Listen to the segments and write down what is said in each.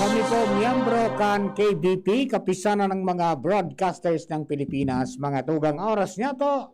Kami po miyembro kan KBP, kapisanan ng mga broadcasters ng Pilipinas. Mga tugang oras niya to,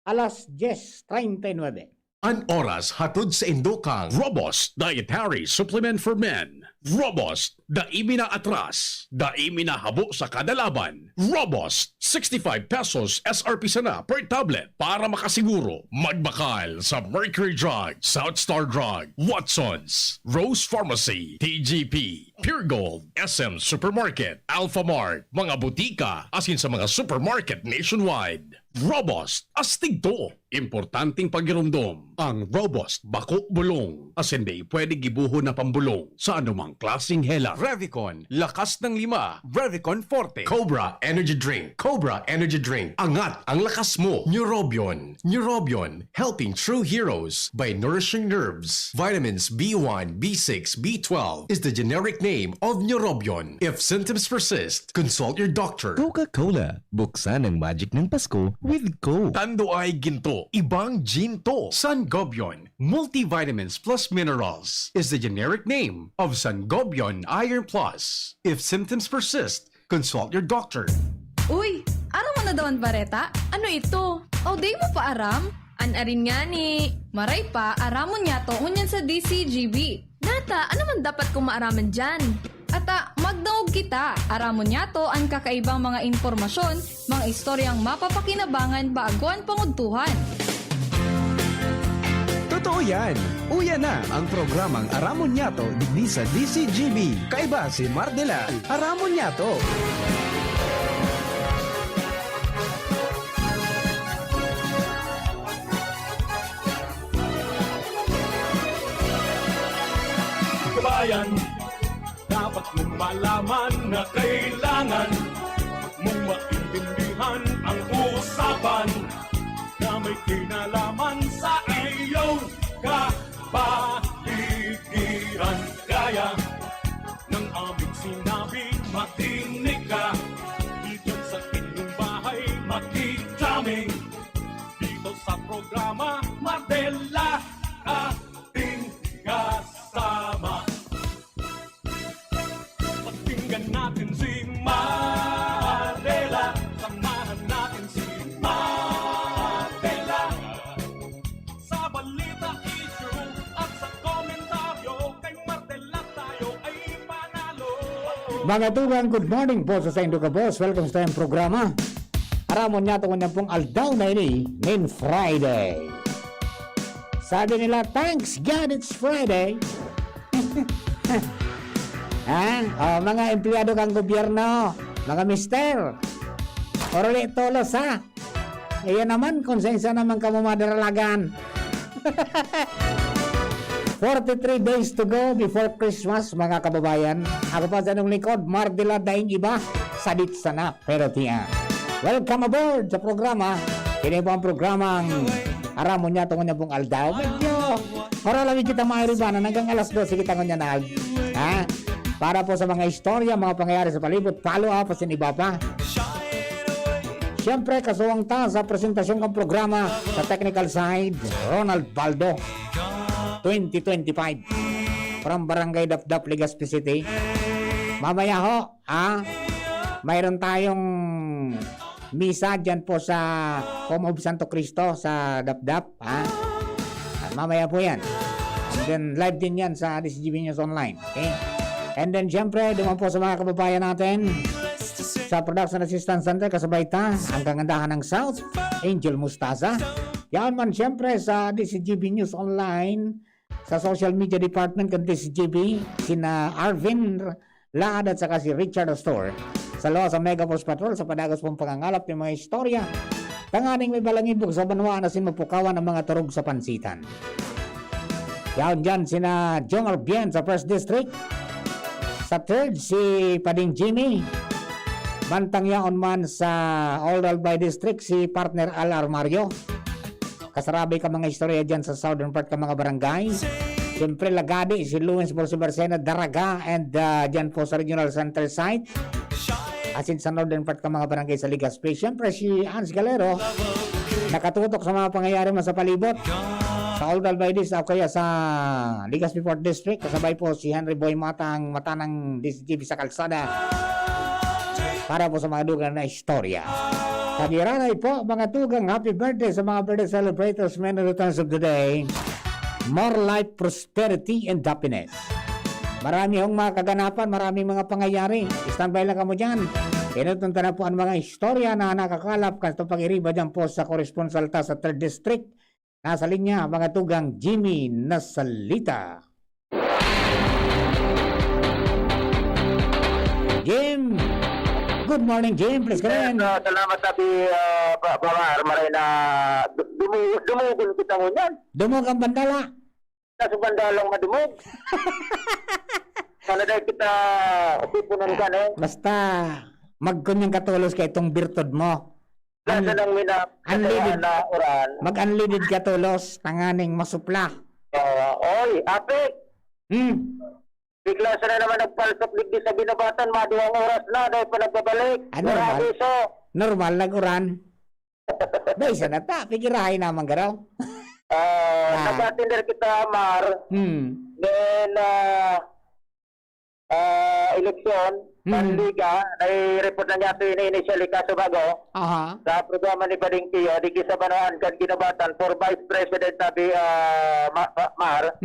alas 10:39. An oras hatod sa Indokang Robust Dietary Supplement for Men. Robust, daimi na atras, daimi na habo sa kada laban. Robust, 65 pesos SRP sana per tablet para makasiguro. Magbakal sa Mercury Drug, South Star Drug, Watsons, Rose Pharmacy, TGP, Pure Gold, SM Supermarket, Alpha Mart, mga butika, asin sa mga supermarket nationwide. Robust, astig to. Importanteng pagirumdom. Ang Robust, bako bulong. As hindi pwede gibuho na pambulong sa anumang klaseng hela. Revicon, lakas ng lima. Revicon Forte. Cobra Energy Drink. Cobra Energy Drink. Angat ang lakas mo. Neurobion. Neurobion, helping true heroes by nourishing nerves. Vitamins B1, B6, B12 is the generic name of Neurobion. If symptoms persist, consult your doctor. Coca-Cola, buksan ang magic ng Pasko with Coke. Tando ay ginto, ibang ginto. Sangobion, multivitamins plus minerals, is the generic name of Sangobion Iron Plus. If symptoms persist, consult your doctor. Uy, ano mo na daw bareta? Ano ito? O di mo pa aram? Anarin nga ni. Maray pa, aramon niya to unyan sa DCGB. Nata, ano man dapat kong maaraman dyan? Ata, magdaog kita. Aramon niya to ang kakaibang mga informasyon, mga istoryang mapapakinabangan baaguan panguntuhan. Totoo yan! Uya na ang programang Aramon Nyato digdi sa DCGB. Kaiba si Mardela, Aramon Nyato. Kabayan, dapat mong malaman na kailangan mong maintindihan ang usapan na may kinalaman sa iyong kapaligiran. Kaya ng aming sinabi, makinig ka. Dito sa inyong bahay, makijaming. Dito sa programa, Mardela, ating kasama. Pakinggan natin si Mardela. Samahan natin si Mardela. Sa balita, issue at sa komentaryo, kay Mardela tayo ay panalo. Mga tugang, good morning po sa Indo ka boss. Welcome sa tayong programa. Aramon niya ito kanyang pong aldaw na ini, ngayon Friday. Sabi nila, thanks God it's Friday. Mga empleyado kang gobyerno, mga mister, orali tolos ha. Iyan naman, konsensya naman ka mo madaralagan. 43 days to go before Christmas, mga kababayan. Ako pa sa nung likod, Mardela daing iba, sadit sana, pero tiya. Welcome aboard sa programa. Kini po ang programang Aramon niya ito kanya pong aldaw. Medyo, maralami kita mairibanan hanggang alas 12 kita kanya na ha? Para po sa mga istorya, mga pangyayari sa palibot, follow up at iba pa. Siyempre, kasuwang ta sa presentasyon ng programa sa technical side, Ronald Baldo, 2025, from Barangay Dapdap, Legazpi City. Mamaya ho, mayroon tayong misa dyan po sa Home of Santo Cristo sa Dapdap. Mamaya po yan. And then live din yan sa DCGB News Online. Okay? And then siyempre, duman po sa mga kababayan natin sa Production Assistance Center, kasabay ta, ang kagandahan ng South, Angel Mustaza. Yan man siyempre sa DCGB News Online, sa Social Media Department ng DCGB, sina Arvin Laad at saka si Richard Astor. Sa lawa sa Mega Force Patrol, sa padagos pong pangangalap ng mga istorya, tanganing may balangibog sa banwaan na sinupukawan ng mga turog sa pansitan. Yan dyan sina Jong Arbien sa 1st District. Sa 3rd, si Pading Jimmy. Bantang yaon man sa Oral by District, si partner Al Armario. Kasarabi ka mga istorya dyan sa southern part ka mga barangay. Siyempre Lagadi, si Luis Borsibarcena, Daraga, and dyan po sa Regional Center site. Asin sa northern part ka mga barangay sa Legazpi. Siyempre si Hans Galero, nakatutok sa mga pangyayari mo sa palibot. Sa Paul Dalbaydes o kaya sa Legazpi 4th District. Kasabay po si Henry Boy Mata, ang mata ng DCGB sa kalsada. Para po sa mga dugang na istorya. Kagiranay po mga tugang, happy birthday sa mga birthday celebrators, many returns of the day. More life, prosperity, and happiness. Marami hong mga kaganapan, maraming mga pangyayari. Standby lang kamo dyan. Inutunta na po ang mga istorya na nakakalap kasto pag-iriba dyan po sa corresponsal ta sa 3rd District. Nasa linya, mga tugang Jimmy Nasalita. Jim! Good morning, Jim. Please come in. Salamat sabi Bamar, maray na dumugol kita mo yan. Dumog ang bandala. Nasa bandalang madumog. Sana dahil kita sipunan ka na eh. Basta magkunyang katulos ka itong birtod mo. Nasa nang Unlimited. na oran. Mag-unlimited katulos, tanganing masupla. Oy, apik. Bigla sa na naman nagpalsok ligdi sa binabatan, maduwang oras na dahil pa nagbabalik. Ano Wala naman? abiso. Normal nag-uran. Dahil sa nata, pigirahin naman garaw. Nag-attender kita, Mar. Then, eleksyon, Liga, nai-report na niya sa initially kaso bago. Aha. Sa programa ni Bading Tiyo, di kisa banaan kan ginabatan for Vice President sabi Mar.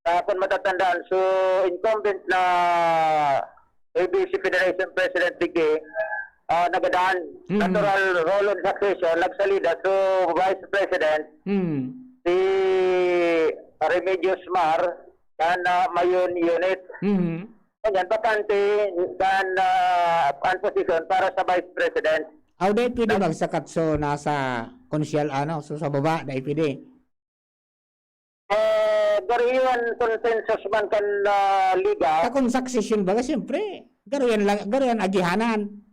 Kung matatandaan, so incumbent na ABC Federation President Digdi, nagadaan, natural role on succession, nagsalida. So Vice President, si Remedios Mar, na mayon unit. Ganyan, bakante dan ang position para sa Vice President. Aw, dahil pwede magsakat so nasa konsyal so sa baba, dahil pwede. Gariyan consensus man kan liga. Takong succession ba? Siyempre, garuyan agihanan.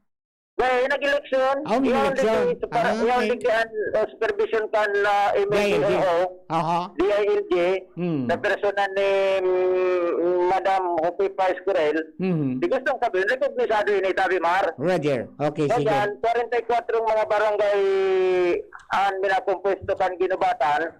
Gaya nag-eleksyon. Oh, may eleksyon. Yung digdian supervision kan DILG. MLO, Aha. DILG, na persona ni Madam Hopi Pais Curel. Di gustong sabihin, recognisado yun ni Tabi Mar. Roger. Okay, sige. Kaya 44 mga barangay ang minakompuesto kan ginubatan.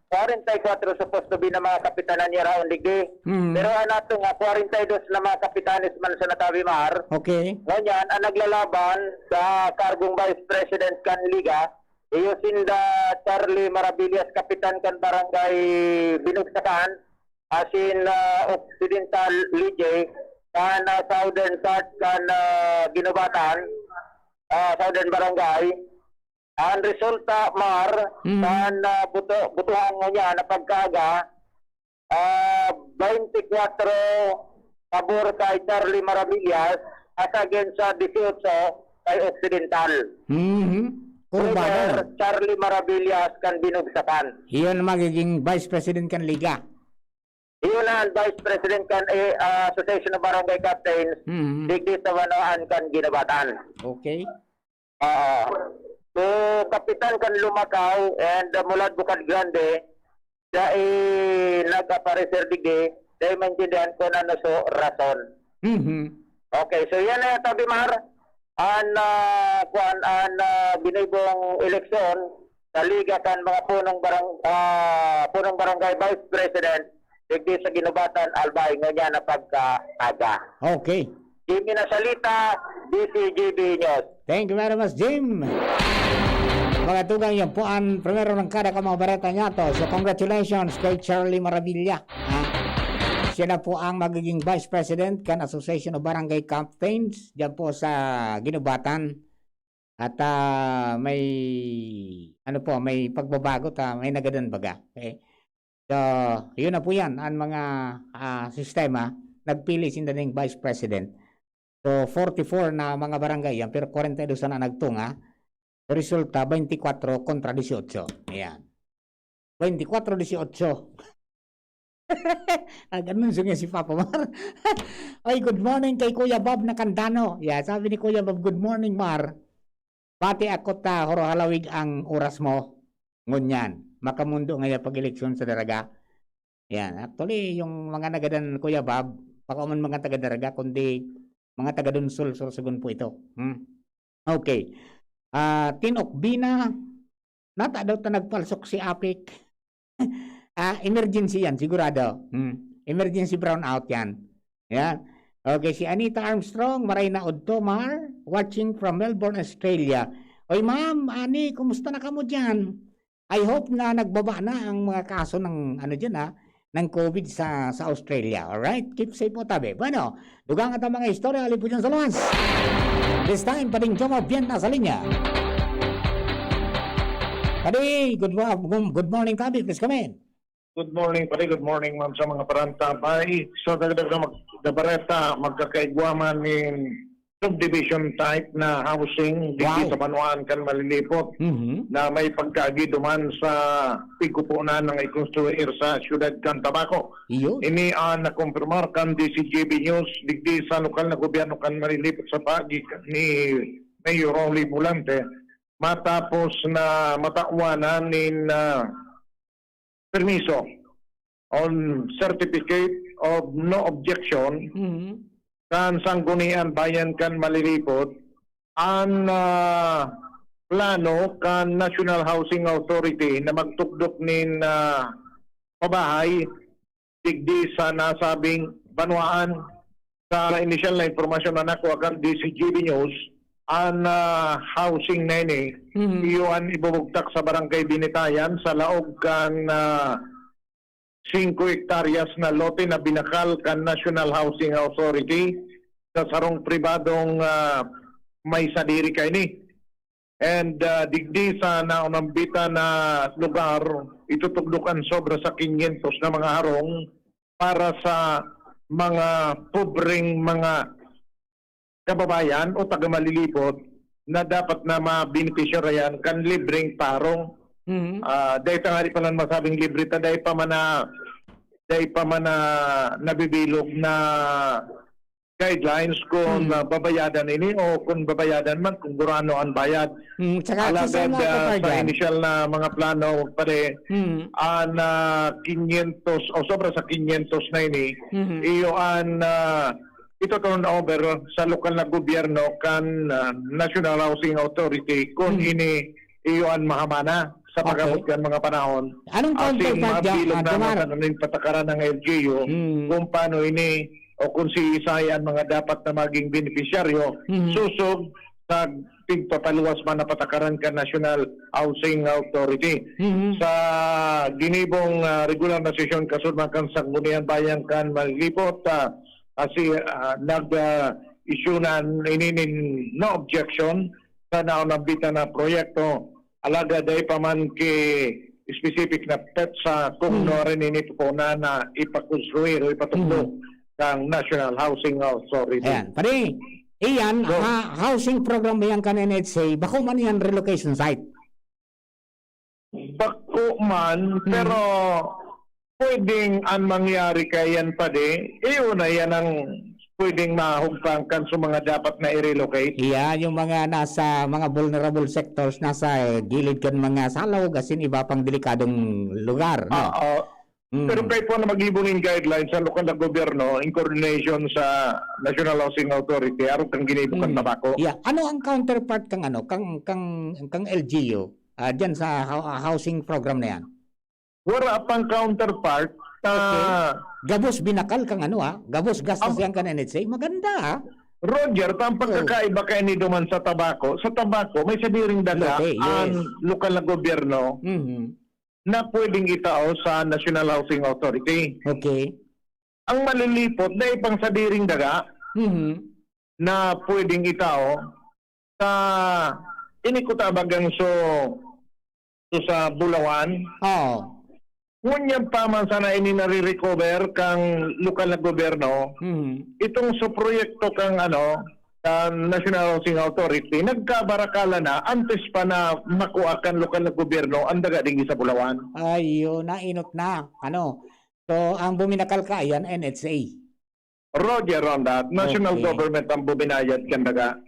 44 supposed to be na mga kapitanan niya raon digdi. Pero nato nga 42 na mga kapitanes man sa Natawi Mar. Okay. Ganyan, ang naglalaban sa kargong Vice President kan Liga, Sinda Charlie Maravillas, kapitan kan barangay Binugsakan, asin Occidental Lijay, kan Southern Part kan Ginubatan, Southern Barangay. Ang resulta, Mar, kan butuhan mo niya na pagkaga, 24 pabor kay Charlie Maravillas as against sa 18 kay Occidental. Kurbada. Charlie Maravillas kan binugsakan. Iyon magiging Vice President kan Liga. Iyon ang Vice President kan Association of Barangay Captains, digdi sa Wanaan kan ginabatan. Okay. So, kapitan kan Lumakaw and Mulad Bukad Grande, dahil nag-aparecer digdi, dahil maintindihan ko na so rason. Okay, so yan na Tabi Mar, ang binibong eleksyon sa Liga kan mga punong barangay Vice President, digdi sa ginubatan, albay nga na pagkaaga. Okay. Jimmy Nasalita, DCGB News. Thank you very much, Jim. Mga tugang, yan po ang primero ng kada ka mga bareta niya to. So, congratulations kay Charlie Maravilla. Siya na po ang magiging Vice President kan Association of Barangay Captains diyan po sa Ginubatan. At may may pagbabago may nagadan baga. Okay? So, yun na po yan ang mga sistema nagpili sinda ng Vice President. So, 44 na mga barangay yan, pero 42 na nagtunga. Resulta, 24 kontra 18. Ayan. 24-18. Ganun siya si Papa Mar. Ay, good morning kay Kuya Bob na Candano. Yeah, sabi ni Kuya Bob, good morning, Mar. Pati ako horo halawig ang oras mo. Ngunyan. Makamundo ngayon pag-eleksyon sa daraga. Yan. Actually, yung mga nagadan Kuya Bob, pakaman mga taga-daraga, kundi mga taga-dunsol, sursugon po ito. Okay. Tinokbina, nata daw ta nagpalsok si Apik. Emergency yan, sigurado. Emergency brownout yan. Yan. Okay, si Anita Armstrong, maray na Odtomar, watching from Melbourne, Australia. Oy ma'am, Ani, kumusta na kamo dyan? I hope na nagbaba na ang mga kaso ng ng COVID sa Australia. Alright? Keep safe po tabi. Bueno, dugang at ang mga istorya alin po dyan sa luwas. This time, paring Jomo Bienta sa linya. Padi, good morning tabi. Please come in. Good morning, pare. Good morning, ma'am, sa mga parantabay. So, dagdag na magdabareta, magkakaigwaman ng subdivision type na housing dito Wow. sa Banuan kan malilipot na may pagkaagi duman sa pigupunan ng ikonstruir sa siyudad kan Tabaco. Iyo. Ini na kumpirmar kan DCGB News digdi sa lokal na gobyerno kan malilipot sa pagi ni Mayor Rolly Bulante matapos na matawanan nin permiso on certificate of no objection kan sanggunian bayan kan malilipot ang plano kan National Housing Authority na magtukdok nin pabahay digdi sa nasabing Banuan. Sa initial na informasyon na nakuha kan DCGB News ang housing na ini iyon ibubugtak sa barangay Binitayan sa laog kan 5 hektaryas na lote na binakal kan National Housing Authority sa sarong pribadong may sadiri kay ni. And digdi sa naunambita na lugar, itutugdukan sobra sa 500 na mga harong para sa mga pobreng mga kababayan o taga-malilipot na dapat na mabeneficiaryan kan libreng parong. Dahil tangari pa lang masabing libre ta dahil pa man na nabibilog na guidelines kung babayadan ini o kung babayadan man kung gurano ang bayad. Tsaka Alagad sa sa initial na mga plano pare na 500 o sobra sa 500 na ini iyo ang ito turn over sa lokal na gobyerno kan National Housing Authority kung ini iyo ang mahamana sa pag-abot yan mga panahon. Anong counterpart dyan, mabilog Dumar? naman ng patakaran ng LGU kung paano ini o kung si Isay ang mga dapat na maging beneficiaryo susog sa pagpapaluwas man na patakaran ka National Housing Authority. Sa ginibong regular na sesyon kasunod kan sanggunian bayan kan malilipot kasi nag-issue na ininin no objection sa naunambitan na proyekto. Alaga day pa man ki specific na petsa kung no rin ini po na ipakonstruir o ipatugtog ng National Housing Authority. Ayan, pare, iyan, housing program yan ka na NHA, bako man yan relocation site. Bako man, pero pwedeng ang mangyari kayan pa di, iyon na yan ang pwedeng mahugpangkan sa mga dapat na i-relocate. Iya, yung mga nasa mga vulnerable sectors, nasa gilid kan mga salaw, asin iba pang delikadong lugar. No? Pero kayo po na mag-ibunin guidelines sa lokal na gobyerno in coordination sa National Housing Authority aron kang ginibukan tabako. Yeah. Ano ang counterpart kang kang LGU diyan sa housing program na yan? Wala pang counterpart. Gabos binakal kang gabos gastos yan kan NHA. Maganda Roger, ang pagkakaiba kayo ni duman sa tabako. Sa tabako, may sadiring daga Okay, yes. ang lokal na gobyerno na pwedeng itao sa National Housing Authority. Okay. Ang malilipot na ipang sadiring daga na pwedeng itao sa inikutabagang so sa Bulawan. Oh. Ngunyan pa man sana ini nare-recover kang lokal na gobyerno. Itong sa proyekto kang National Housing Authority, nagkabarakala na antes pa na makuha kan lokal na gobyerno ang daga dingi sa Bulawan. Ayo, nainot na. So, ang buminakal ka, yan, NHA. Roger on that. National Okay. government ang bubinayad kan daga.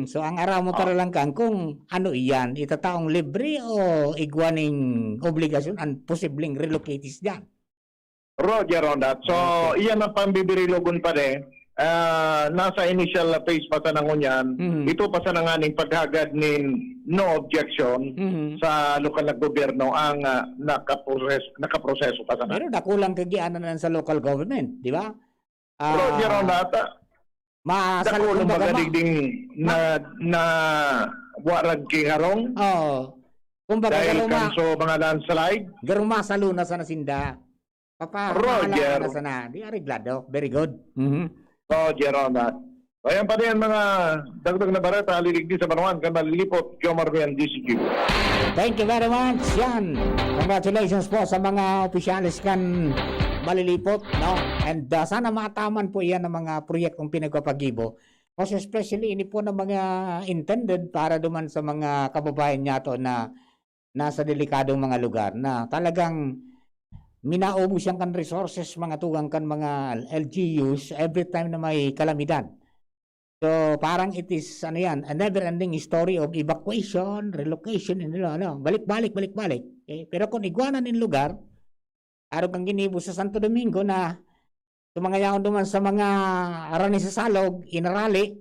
So, ang araw mo lang kang kung ano iyan, itataong libre o igwaning obligasyon ang posibleng relocatees dyan. Roger on that. So, iyan ang pambibirilogon pa rin. nasa initial phase pa sa nangunyan, ito pa sa nanganing paghagad nin no objection sa lokal na gobyerno ang nakaproseso pa sa na. Pero nakulang kagianan na sa local government, di ba? Pero Jeron Data, dakulang magadigding na warag kingarong kumbaga dahil garuma, kanso mga landslide. garuma sa luna sa nasinda. Roger. Na sana. Di areglado. Very good. Jeron Data. Ayan pa rin mga dagdag na barata, aliligdi sa Banawan, kan malilipot, Jomar Rian, DCQ. Thank you very much. Yan. Congratulations po sa mga opisyalis kan malilipot, no? And sana mataman po yan ng mga proyektong pinagpapagibo. Most especially, ini po ng mga intended para duman sa mga kababayan niya to na nasa delikadong mga lugar na talagang minaubos yan kan resources, mga tugang kan mga LGUs every time na may kalamidad. So, parang it is, ano yan, a never-ending story of evacuation, relocation, balik-balik. Pero kung iguanan in lugar, araw kang ginibo sa Santo Domingo na tumangayaon duman sa mga arani sa salog, inarali,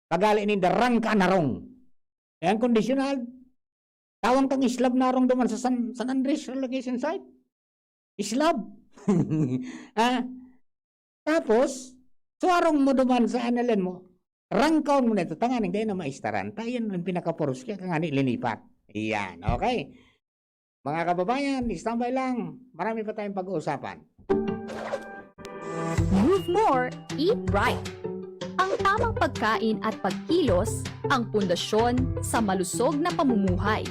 pagali ni darang ka narong. Ayan, conditional. Tawang kang islab narong duman sa San Andres relocation site. Islab. Tapos, suarong mo duman sa analan mo, rangkaon mo na ito, tanganing dahil na maistaran, tayo yung pinakaporos kaya kang linipat. Iyan, okay? Mga kababayan, standby lang. Marami pa tayong pag-uusapan. Move more, eat right. Ang tamang pagkain at pagkilos ang pundasyon sa malusog na pamumuhay.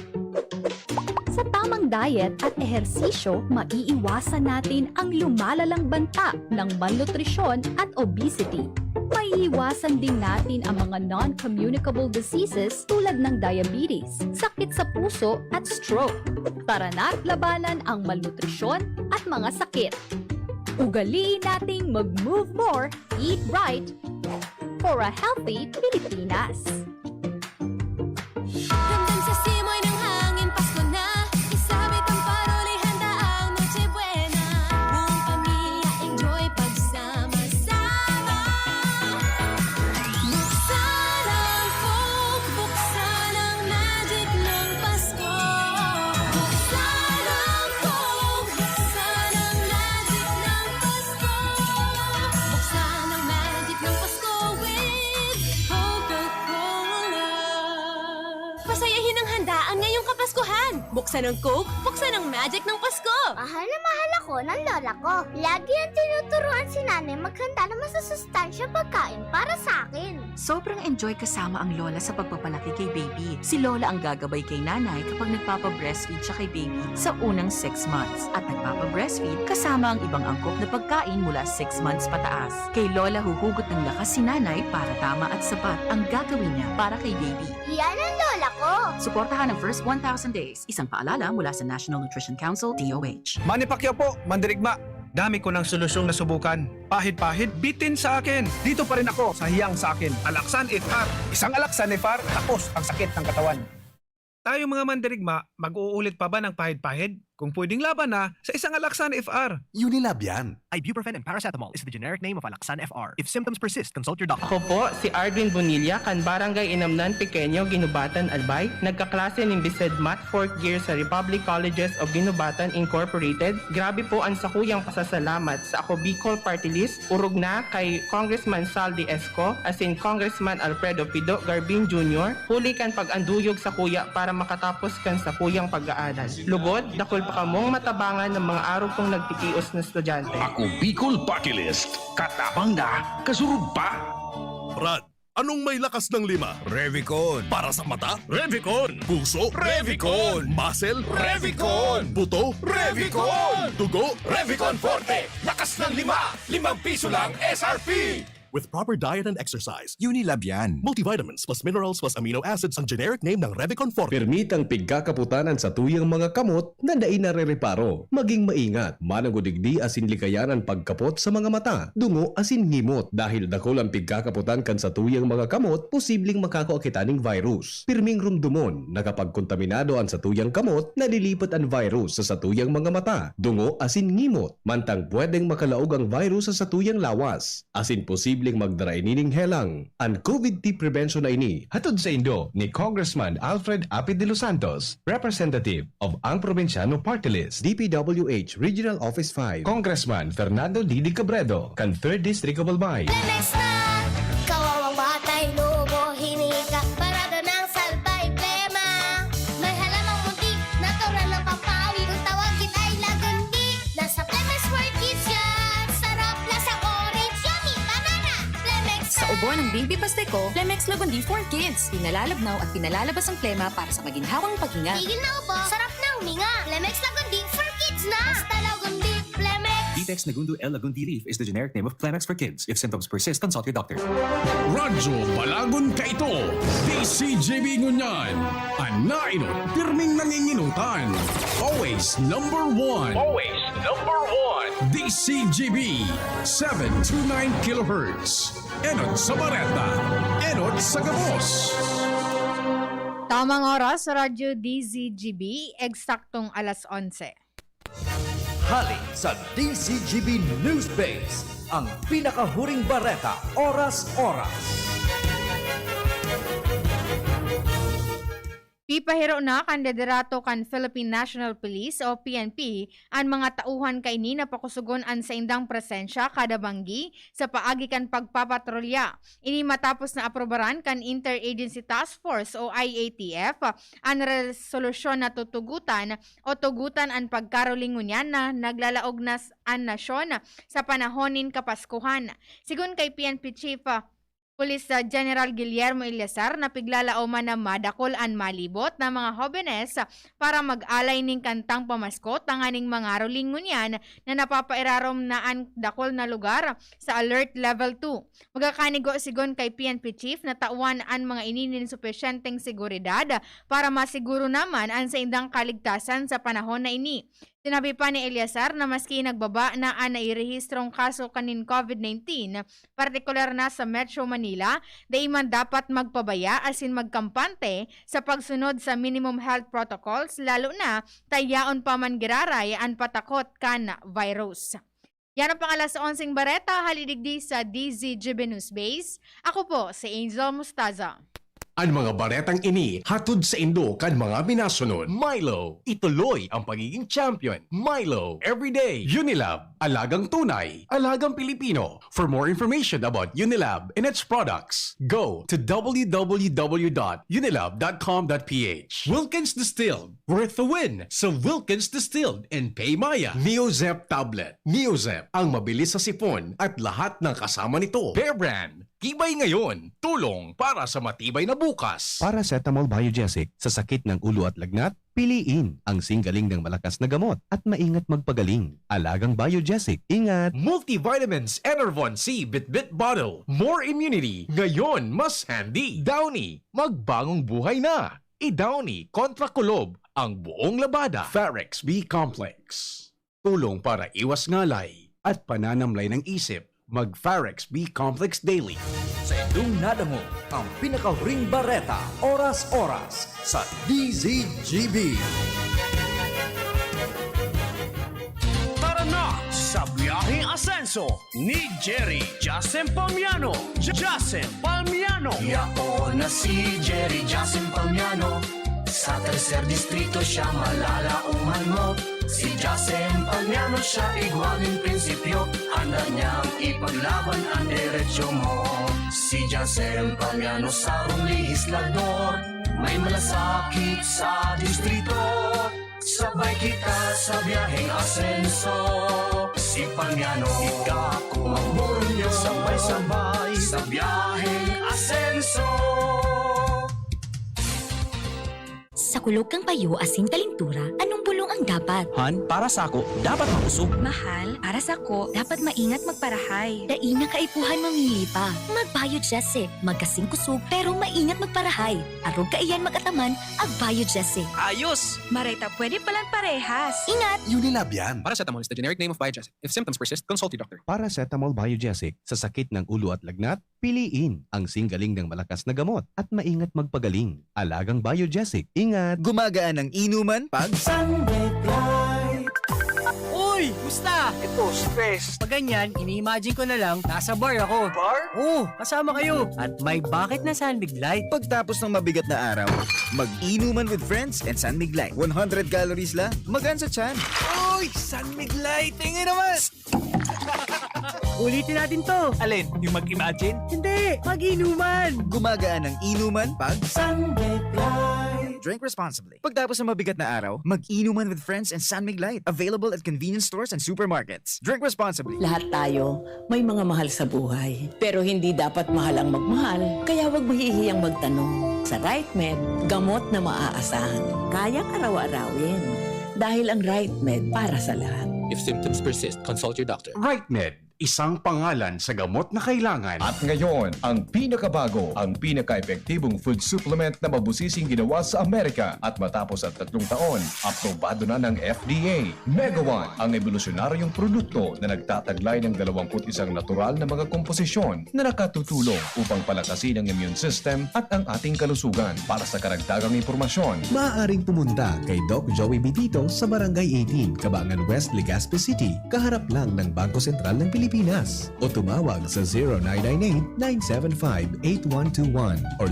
Sa tamang diet at ehersisyo, maiiwasan natin ang lumalalang banta ng malnutrisyon at obesity. Maiiwasan din natin ang mga non-communicable diseases tulad ng diabetes, sakit sa puso at stroke. Tara na't labanan ang malnutrisyon at mga sakit. Ugaliin nating mag-move more, eat right for a healthy Pilipinas. Ramdam sa simoy ng hangin, Pasko na. Isabit ang paroli, handa ang Noche Buena. Buong pamilya, enjoy pagsama-sama. Buksan ang Coke, buksan ang magic ng Pasko. Buksan ang Coke, buksan ang magic ng Pasko. Buksan ang magic ng Pasko with Coca-Cola. Pasayahin ang handaan ngayong Kapaskuhan. Buksan ang Coke, buksan ang magic ng Pasko. Mahal na mahal ako ng lola ko. Lagi ang tinuturuan si nanay maghanda ng masusustansya pagkain para sa akin. Sobrang enjoy kasama ang lola sa pagpapalaki kay baby. Si lola ang gagabay kay nanay kapag nagpapa-breastfeed siya kay baby sa unang 6 months at nagpapa-breastfeed kasama ang ibang angkop na pagkain mula 6 months pataas. Kay lola huhugot ng lakas si nanay para tama at sapat ang gagawin niya para kay baby. Yan ang lola ko. Suportahan ang first 1,000 days. Isang paalala mula sa National Nutrition Council, DOH. Manny Pacquiao po, mandirigma. Dami ko ng solusyong nasubukan. Pahid-pahid, bitin sa akin. Dito pa rin ako sa hiyang sa akin. Alaksan FR. Isang Alaksan FR, tapos ang sakit ng katawan. Tayo mga mandirigma, mag-uulit pa ba ng pahid-pahid? Kung pwedeng laban na sa isang Alaksan FR. Unilab yan. Ibuprofen and paracetamol is the generic name of Alaksan FR. If symptoms persist, consult your doctor. Ako po, si Arvin Bonilla, kan Barangay Inamnan, Pequeño, Ginubatan, Albay. Nagkaklase ng Bised Mat 4th year sa Republic Colleges of Ginubatan Incorporated. Grabe po ang sakuyang pasasalamat sa ako Bicol Party List. Urog na kay Congressman Saldi Esco, as in Congressman Alfredo Pido Garbin Jr. Huli kan pag-anduyog sa kuya para makatapos kan sa kuyang pag-aaral. Lugod, dakol pa kamong matabangan ng mga araw kong nagtikios na estudyante. Ako Bicol Party List. Katabang na, kasurog pa. Brad, anong may lakas ng 5? Revicon. Para sa mata? Revicon. Puso? Revicon. Muscle? Revicon. Buto? Revicon. Dugo? Revicon Forte. Lakas ng 5. 5 piso lang SRP. With proper diet and exercise, Unilab yan. Multivitamins plus minerals plus amino acids ang generic name ng Revicon Forte. Permitang pigkakaputanan sa tuyang mga kamot na dain na re-reparo. Maging maingat, managudigdi asin likayanan pagkapot sa mga mata, dungo asin ngimot. Dahil dakol ang pigkakaputan kan sa tuyang mga kamot, posibleng makakaakitaning virus. Pirming rumdumon, nakapagkontaminado ang sa tuyang kamot, nalilipat ang virus sa tuyang mga mata, dungo asin ngimot. Mantang pwedeng makalaog ang virus sa tuyang lawas. Asin posibleng posibleng magdara inining helang. Ang COVID-19 prevention na ini hatod sa Indo ni Congressman Alfred Apid de los Santos, representative of ang Provinciano Party List, DPWH Regional Office 5, Congressman Fernando Didi Cabredo, kan 3rd District of Albay. Lemex na! Kawawang batay, lobo, hinika, parada ng salbay, plema. May halamang muntik, natural ng pampawi, kung tawagin ay lagundi. Nasa Plemex for Kids yan, sarap, lasang orange, yummy, banana. Plemex na! Sa ubo ng Baby Pasteco, Plemex Lagundi for Kids. Pinalalabnaw at pinalalabas ang plema para sa maginhawang paghinga. Tigil na ubo, sarap na huminga. Plemex Lagundi for Kids na! Basta Lagundi, Plemex! Vitex Nagundu L. Lagundi Leaf is the generic name of Plemex for kids. If symptoms persist, consult your doctor. Radyo Balagon Kaito, DCJB Ngunyan, Anainot, pirming nanginginutan. Always number one. Always number one. DCJB, 729 kHz. Enot sa Bareta, Enot sa Gabos. Tamang oras sa Radyo DZGB, eksaktong alas 11. Halik sa DCGB News Base, ang pinakahuring bareta, oras-oras. Pipahiro na kan liderato kan Philippine National Police o PNP ang mga tauhan kaini na pakusugon an sa indang presensya kada banggi sa paagi kan pagpapatrolya. Ini matapos na aprobaran kan Interagency Task Force o IATF ang resolusyon na tutugutan o tugutan ang pagkarolingunyan na naglalaog na ang nasyon sa panahonin kapaskuhan. Sigun kay PNP Chief Police General Guillermo Ilazar na piglalao man na madakol an malibot na mga hobenes para mag-alay ning kantang pamasko tanganing mga rolingunyan na napapairarom na ang dakol na lugar sa Alert Level 2. Magakanigo sigon kay PNP Chief na tauan an mga ininin supesyenteng seguridad para masiguro naman ang sa indang kaligtasan sa panahon na ini. Sinabi pa ni Eliazar na maski nagbaba na ang nairehistrong kaso kanin COVID-19, partikular na sa Metro Manila, daiman dapat magpabaya asin magkampante sa pagsunod sa minimum health protocols, lalo na tayaon pa man giraray ang patakot kan virus. Yan ang pangalas 11 bareta, halidigdi sa DZGB News Base. Ako po si Angel Mustaza. Ang mga baretang ini hatod sa Indo kan mga minasunod. Milo, ituloy ang pagiging champion. Milo, everyday. Unilab, alagang tunay, alagang Pilipino. For more information about Unilab and its products, go to www.unilab.com.ph. Wilkins Distilled, worth the win sa Wilkins Distilled and Paymaya. Neozep Tablet. Neozep, ang mabilis sa sipon at lahat ng kasama nito. Bear Brand, tibay ngayon, tulong para sa matibay na bukas. Paracetamol Biogesic, sa sakit ng ulo at lagnat, piliin ang singgaling ng malakas na gamot at maingat magpagaling. Alagang Biogesic, ingat! Multivitamins Enervon C Bit-Bit Bottle. More immunity. Ngayon, mas handy. Downy, magbagong buhay na. I-Downy kontra kulob ang buong labada. Farex B Complex. Tulong para iwas ngalay at pananamlay ng isip. Mag-Farex B Complex Daily. Sa indong nadamo, ang pinakahuring bareta, oras-oras sa DZGB. Tara na sa biyaheng asenso ni Jerry Jacen Palmiano. Jacen Palmiano. Yako na si Jerry Jacen Palmiano. Sa tercer distrito siya malalauman mo. Si Jacen Palmiano siya igualing prinsipyo. Handa niyang ipaglaban ang diretsyo mo. Si Jacen Palmiano sa lehislador. May malasakit sa distrito. Sabay kita sa biyaheng asenso. Si Palmiano, ika kumamburo nyo. Sabay-sabay sa biyaheng asenso. Sa kulog kang payo asin kalintura, anong bulong ang dapat? Han, para sa ako, dapat makusog. Mahal, para sa ko, dapat maingat magparahay. Daina kaipuhan mamili pa. Mag-Biogesic, magkasing kusog, pero maingat magparahay. Arog kaiyan magataman, ag-Biogesic. Ayos! Marita, pwede palang parehas. Ingat! Unilab yan. Paracetamol is the generic name of Biogesic. If symptoms persist, consult your doctor. Paracetamol Biogesic, sa sakit ng ulo at lagnat, piliin ang singgaling ng malakas na gamot at maingat magpagaling. Alagang Biogesic, ingat! Gumagaan ang inuman pag Sunday Flight. Uy! Musta? Ito stress. Pag ganyan, ini-imagine ko na lang, nasa bar ako. Bar? Oo, kasama kayo. At may bucket na San Mig Light. Pagtapos ng mabigat na araw, mag-inuman with friends and San Mig Light. 100 calories lang, magaan sa tiyan. Uy, San Mig Light! Tingin naman! Ulitin natin to. Alin, yung mag-imagine? Hindi, mag-inuman. Gumagaan ang inuman pag San Mig Light. drink responsibly. Pagtapos ng mabigat na araw, mag-inuman with friends and San Mig Light. Available at convenience stores and supermarkets. Drink responsibly. Lahat tayo may mga mahal sa buhay. Pero hindi dapat mahal ang magmahal, kaya huwag mahihiyang magtanong. Sa RightMed, gamot na maaasahan. Kayang araw-arawin. Dahil ang RightMed para sa lahat. If symptoms persist, consult your doctor. RightMed, isang pangalan sa gamot na kailangan. At ngayon, ang pinakabago, ang pinaka-epektibong food supplement na mabusising ginawa sa Amerika at matapos ang 3 taon, aprobado na ng FDA. Mega One, ang evolusyonaryong produkto na nagtataglay ng 21 natural na mga komposisyon na nakatutulong upang palakasin ang immune system at ang ating kalusugan. Para sa karagdagang impormasyon, maaaring pumunta kay Doc Joey Bitito sa Barangay 18, Cabangan West, Legazpi City, kaharap lang ng Bangko Sentral ng Pilipinas, o tumawag sa 0998-975-8121 or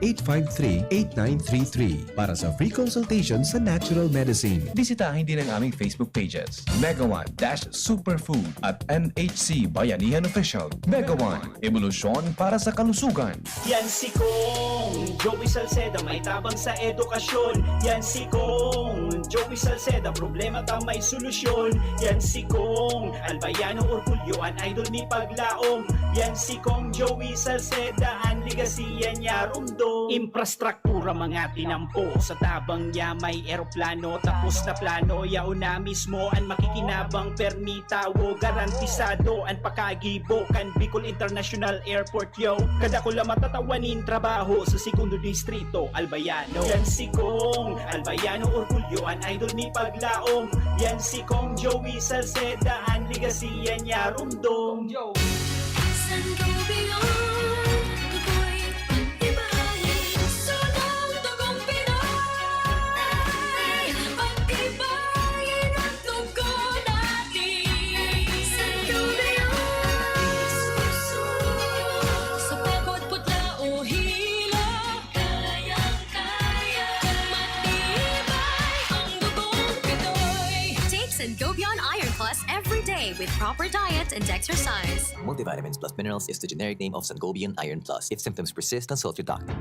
0917-853-8933 para sa free consultation sa natural medicine. Bisitahin din ang aming Facebook pages, Mega One-Superfood at MHC Bayanihan Official. Mega One, evolusyon para sa kalusugan. Yan si Kong Joey Salceda, may tabang sa edukasyon. Yan si Kong Joey Salceda, problema ta may solusyon. Yan si Kong Albayano Orgulyo, an idol ni Paglaom. Yan si Kong Joey Salceda, ang ligasiya niya rumdo. Infrastruktura mga tinampo, sa tabang niya may eroplano. Tapos na plano, yauna mismo ang makikinabang permita. Wo garantisado ang pakagibo kan Bicol International Airport yo. Kada ko lang matatawanin trabaho sa segundo distrito Albayano. Yan si Kong Albayano Orgulyo, an idol ni Paglaom. Yan si Kong Joey Salceda, ang ligasiya niya rumdong. San Gobion, ako'y ibahin. Sunang dugong Pinoy, pag-ibahin ang dugo natin. San Gobion, sa pagod putla o hila, kayang-kaya, matibay ang dugong Pinoy. Take Sangobion Iron Plus every day with proper diet and exercise. Multivitamins plus minerals is the generic name of Sangobion Iron Plus. If symptoms persist, consult your doctor.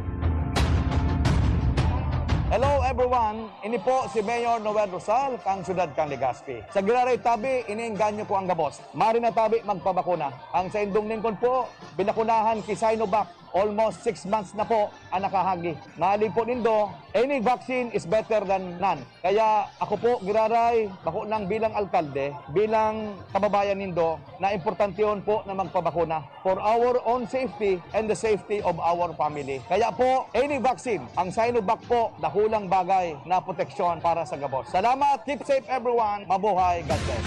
Hello everyone, ini po si Mayor Noel Rosal, kang siyudad kang Legazpi. Sa Giraray Tabi, iniengganyo po ang gabos. Mari na tabi magpabakuna. Ang sa indong ningkon po, binakunahan ki Sinovac. Almost 6 months na po ang nakahagi. Mahalin po nindo, any vaccine is better than none. Kaya ako po, Giraray, bako nang bilang alkalde, bilang kababayan nindo, na importante yun po na magpabakuna for our own safety and the safety of our family. Kaya po, any vaccine, ang Sinovac po, dakulang bagay na proteksyon para sa gabos. Salamat, keep safe everyone, mabuhay, God bless.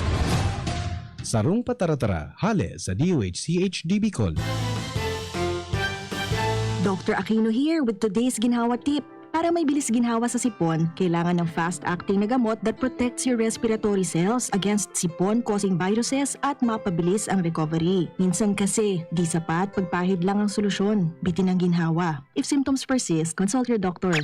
Sarong Pataratara, hale sa DOH-CH Bicol. Dr. Aquino here with today's ginhawa tip. Para may bilis ginhawa sa sipon, kailangan ng fast-acting na gamot that protects your respiratory cells against sipon-causing viruses at mapabilis ang recovery. Minsan kasi, di sapat pagpahid lang ang solusyon. Bitin ang ginhawa. If symptoms persist, consult your doctor.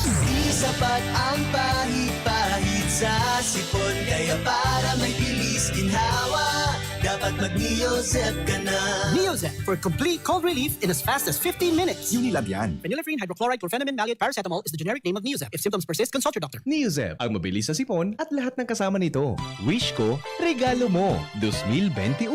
Di sapat ang pahid-pahid sa sipon, kaya para may bilis ginhawa, dapat mag-Neozep ka na. Neozep for complete cold relief in as fast as 15 minutes. Unilab yan. Phenylephrine, hydrochloride, chlorpheniramine, maleate, paracetamol is the generic name of Neozep. If symptoms persist, consult your doctor. Neozep, ang mabilis sa sipon at lahat ng kasama nito. Wish ko, regalo mo, 2021.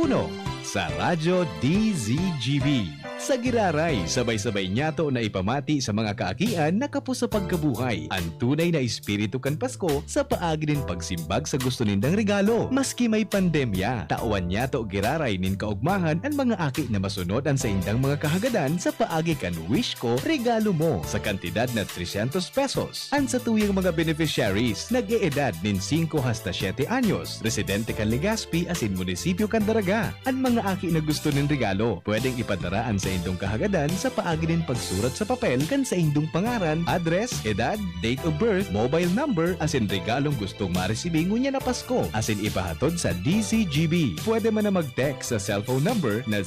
Sa Radyo DZGB. Sa Giraray, sabay-sabay nyato na ipamati sa mga kaakian na kapos sa pagkabuhay. Ang tunay na espiritu kan Pasko sa paagi nin pagsimbag sa gusto nindang regalo. Maski may pandemya, tauan nyato Giraray nin kaugmahan ang mga aki na masunod ang sa indang mga kahagadan sa paagi kan Wish Ko, regalo mo sa kantidad na 300 pesos. Ang sa tuyang mga beneficiaries, nag-eedad nin 5 hasta 7 anyos, residente kan Legazpi asin munisipyo kan Daraga. Ang mga aki na gusto nin regalo, pwedeng ipadaraan sa sa indong kahagadan sa paagi nin pagsurat sa papel kan sa indong pangaran, address, edad, date of birth, mobile number, asin regalong gustong maresibing ngunya na Pasko, asin ipahatod sa DCGB. Pwede man na mag-text sa cellphone number na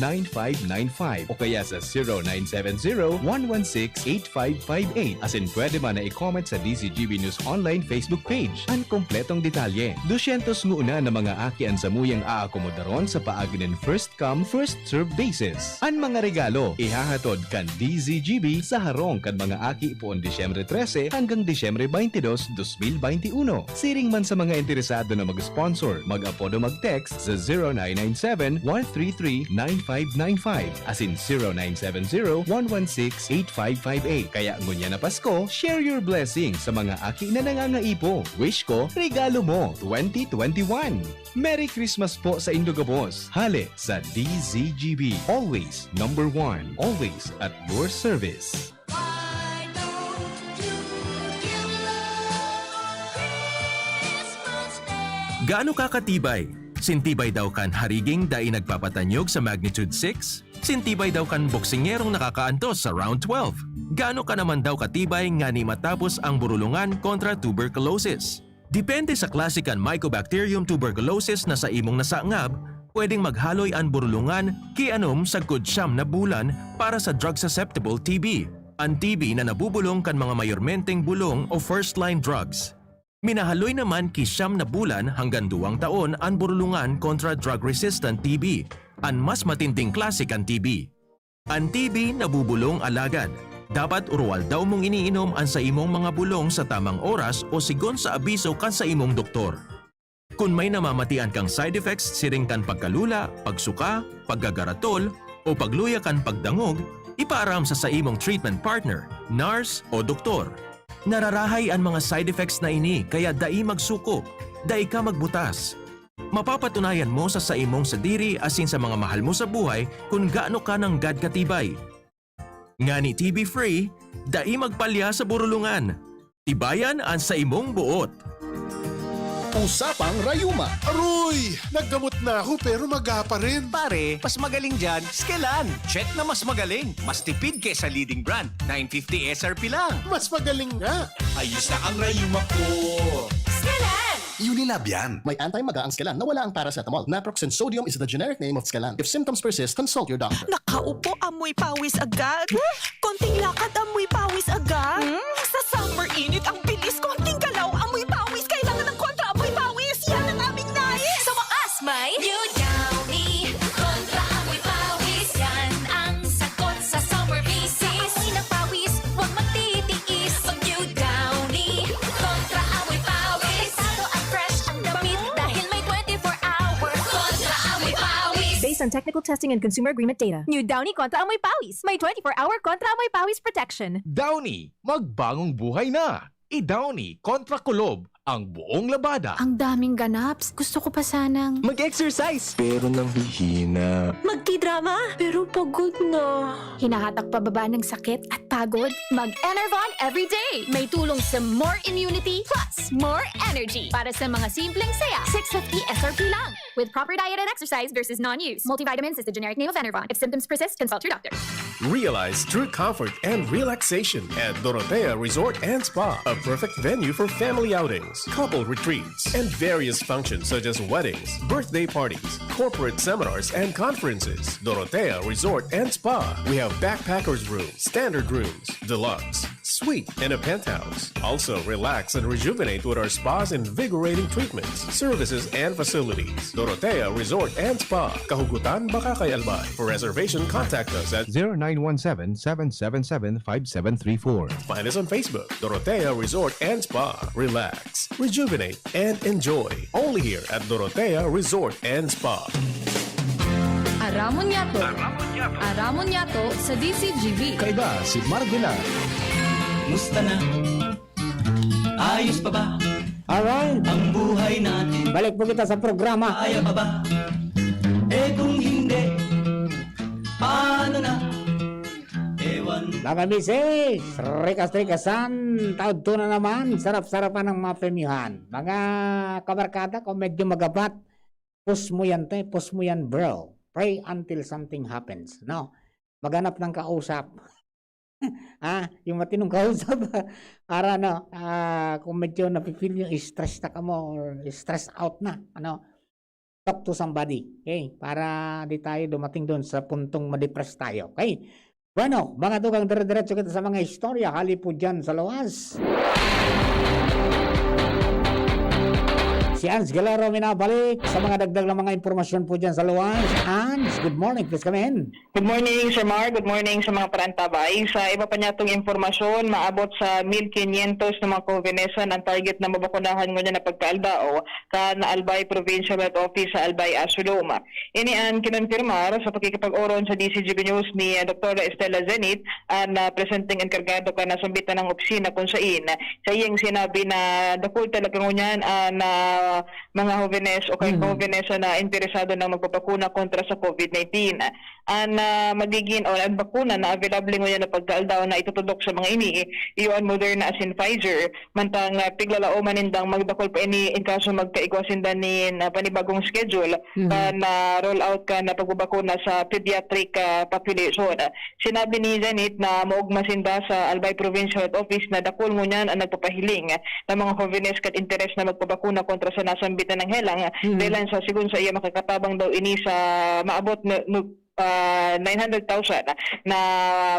0997-133-9595 o kaya sa 0970-116-8558. Asin pwede man na i-comment sa DCGB News Online Facebook page ang kompletong detalye. 200 nguna na mga akian sa muyang aakomodaron sa paagi ng first come, first serve basis. Ang mga regalo, ihahatod kan DZGB sa harong kan mga aki poon Disyembre 13 hanggang Disyembre 22, 2021. Siring man sa mga interesado na mag-sponsor, mag-apodo mag-text sa 0997-133-9595 asin 0970-116-8558. Kaya ngunya na Pasko, share your blessing sa mga aki na nangangaipo. Wish ko, regalo mo 2021. Merry Christmas po sa Indogabos. Hale sa DZGB. Always number one. Always at your service. Gaano ka katibay? Sintibay daw kan hariging dai nagpapatanyog sa magnitude 6? Sintibay daw kan boksingerong nakakaantos sa round 12? Gaano ka naman daw katibay nga ni matapos ang burulungan kontra tuberculosis? Depende sa klase kan Mycobacterium tuberculosis na sa imong nasangab, pwedeng maghaloy ang burulungan kianom sa kudsyam na bulan para sa drug-susceptible TB. Ang TB na nabubulong kan mga mayormenteng bulong o first-line drugs. Minahaloy naman kisyam na bulan hanggang 2 taon ang burulungan kontra drug-resistant TB, ang mas matinding klase kan TB. Ang TB nabubulong alagad. Dapat uruwal daw mong iniinom ang sa imong mga bulong sa tamang oras o sigon sa abiso kan sa imong doktor. Kung may namamatian kang side effects siring kan pagkalula, pagsuka, paggagaratol o pagluya kan pagdangog, ipaaram sa imong treatment partner, nurse o doktor. Nararahay ang mga side effects na ini kaya dai magsuko, dai ka magbutas. Mapapatunayan mo sa imong sadiri asin sa mga mahal mo sa buhay kung gaano ka ng gad katibay. Ngani TB-free, dai magpalya sa burulungan. Tibayan ang sa imong buot. Usapang Rayuma. Aroy! Naggamot na ako pero maga pa rin. Pare, mas magaling dyan, Skelan. Check na mas magaling. Mas tipid kesa leading brand. 950 SRP lang. Mas magaling nga. Ayos na ang Rayuma ko. Skelan! Unilab yan. May anti-maga ang Skelan na wala ang paracetamol. Naproxen sodium is the generic name of Skelan. If symptoms persist, consult your doctor. Nakaupo, amoy pawis agad. Konting lakad, amoy pawis agad. Sa summer init, ang bilis. Konting galaw, amoy pawis. Kailangan ng kontra amoy pawis. Yan ang aming nais. Sa wakas, may New Downy kontra amoy pawis. Yan ang sagot sa summer bisis. Amoy ng pawis, huwag magtitiis. Pag New Downy kontra amoy pawis. Delikado at fresh ang damit dahil may 24 hours kontra amoy pawis. Based on technical testing and consumer agreement data. New Downy Kontra Amoy Pawis. May 24-hour Kontra Amoy Pawis protection. Downy, magbagong buhay na. I-Downy kontra kulob ang buong labada. Ang daming ganaps. Gusto ko pa sanang mag-exercise. Pero nang hihina. magki-drama. Pero pagod na. Hinahatak pababa ng sakit at pagod. Mag-Enervon everyday. May tulong sa more immunity plus more energy. Para sa mga simpleng saya, 650 SRP lang. With proper diet and exercise versus non-use. Multivitamins is the generic name of Enervon. If symptoms persist, consult your doctor. Realize true comfort and relaxation at Dorotea Resort and Spa, a perfect venue for family outings, couple retreats, and various functions such as weddings, birthday parties, corporate seminars, and conferences. Dorotea Resort and Spa. We have backpackers rooms, standard rooms, deluxe, suite, and a penthouse. Also, relax and rejuvenate with our spa's invigorating treatments, services, and facilities. Dorotea Resort and Spa. Kahugutan, Bakakay, Albay. For reservation, contact us at 0917-777-5734. Find us on Facebook, Dorotea Resort and Spa. Relax, rejuvenate, and enjoy. Only here at Dorotea Resort and Spa. Aramon Yato. Aramon Yato sa DCGV. Kaiba si Marvila. Musta na? Ayos pa ba? Alright. Ang buhay natin. Balik po kita sa programa. Kaya pa ba? Eh kung hindi, paano na? Ewan. Mga misis, rikas-rikasan, taod to na naman, sarap-sarapan ng mga premiuhan. Mga kabarkada, kung medyo magapat, push mo yan bro. Pray until something happens. No? Maghanap ng kausap. Yung matinong kausap para kung medyo napipil yung stress na ka mo or stress out na, talk to somebody, okay? Para di tayo dumating doon sa puntong ma-depress tayo, okay? Bueno, mga tugang dire-diretso kita sa mga istorya, hali po dyan sa luwas. Si Ans Galero minabalik sa mga dagdag na mga impormasyon po dyan sa luwas. Ans, good morning, please come in. Good morning, Sir Mar. Good morning sa mga parantabay. Sa iba pa niya itong informasyon, maabot sa 1,500 na mga Covinesan ang target na mabakunahan ngunyan na pagkaaldao ka na Albay Provincial Health Office sa Albay Asulom. Inian kinonfirmar sa pakikipag-oron sa DCGB News ni Dr. Estela Zenit ang presenting enkargado ka na sambitan ng opisina kung saan sa iyang sinabi na dakul talaga ngunyan na mga Jovenes o kay Jovenes na interesado na magpapakuna kontra sa COVID-19. Ang magiging o ang bakuna na available ngayon na pagkaaldao na itutudok sa mga ini, iyon Moderna as in Pfizer, mantang piglalao manindang magdakol pa ini in kaso magkaigwasindan ni panibagong schedule na roll out ka na pagbabakuna sa pediatric population. Sinabi ni Zenit na maugmasinda sa Albay Provincial Health Office na dakol ngunyan ang nagpapahiling ng mga Jovenes kat interes na magpabakuna kontra sa nasambitan ng helang dahil sa sigun sa iya makakatabang daw ini sa maabot 900,000 na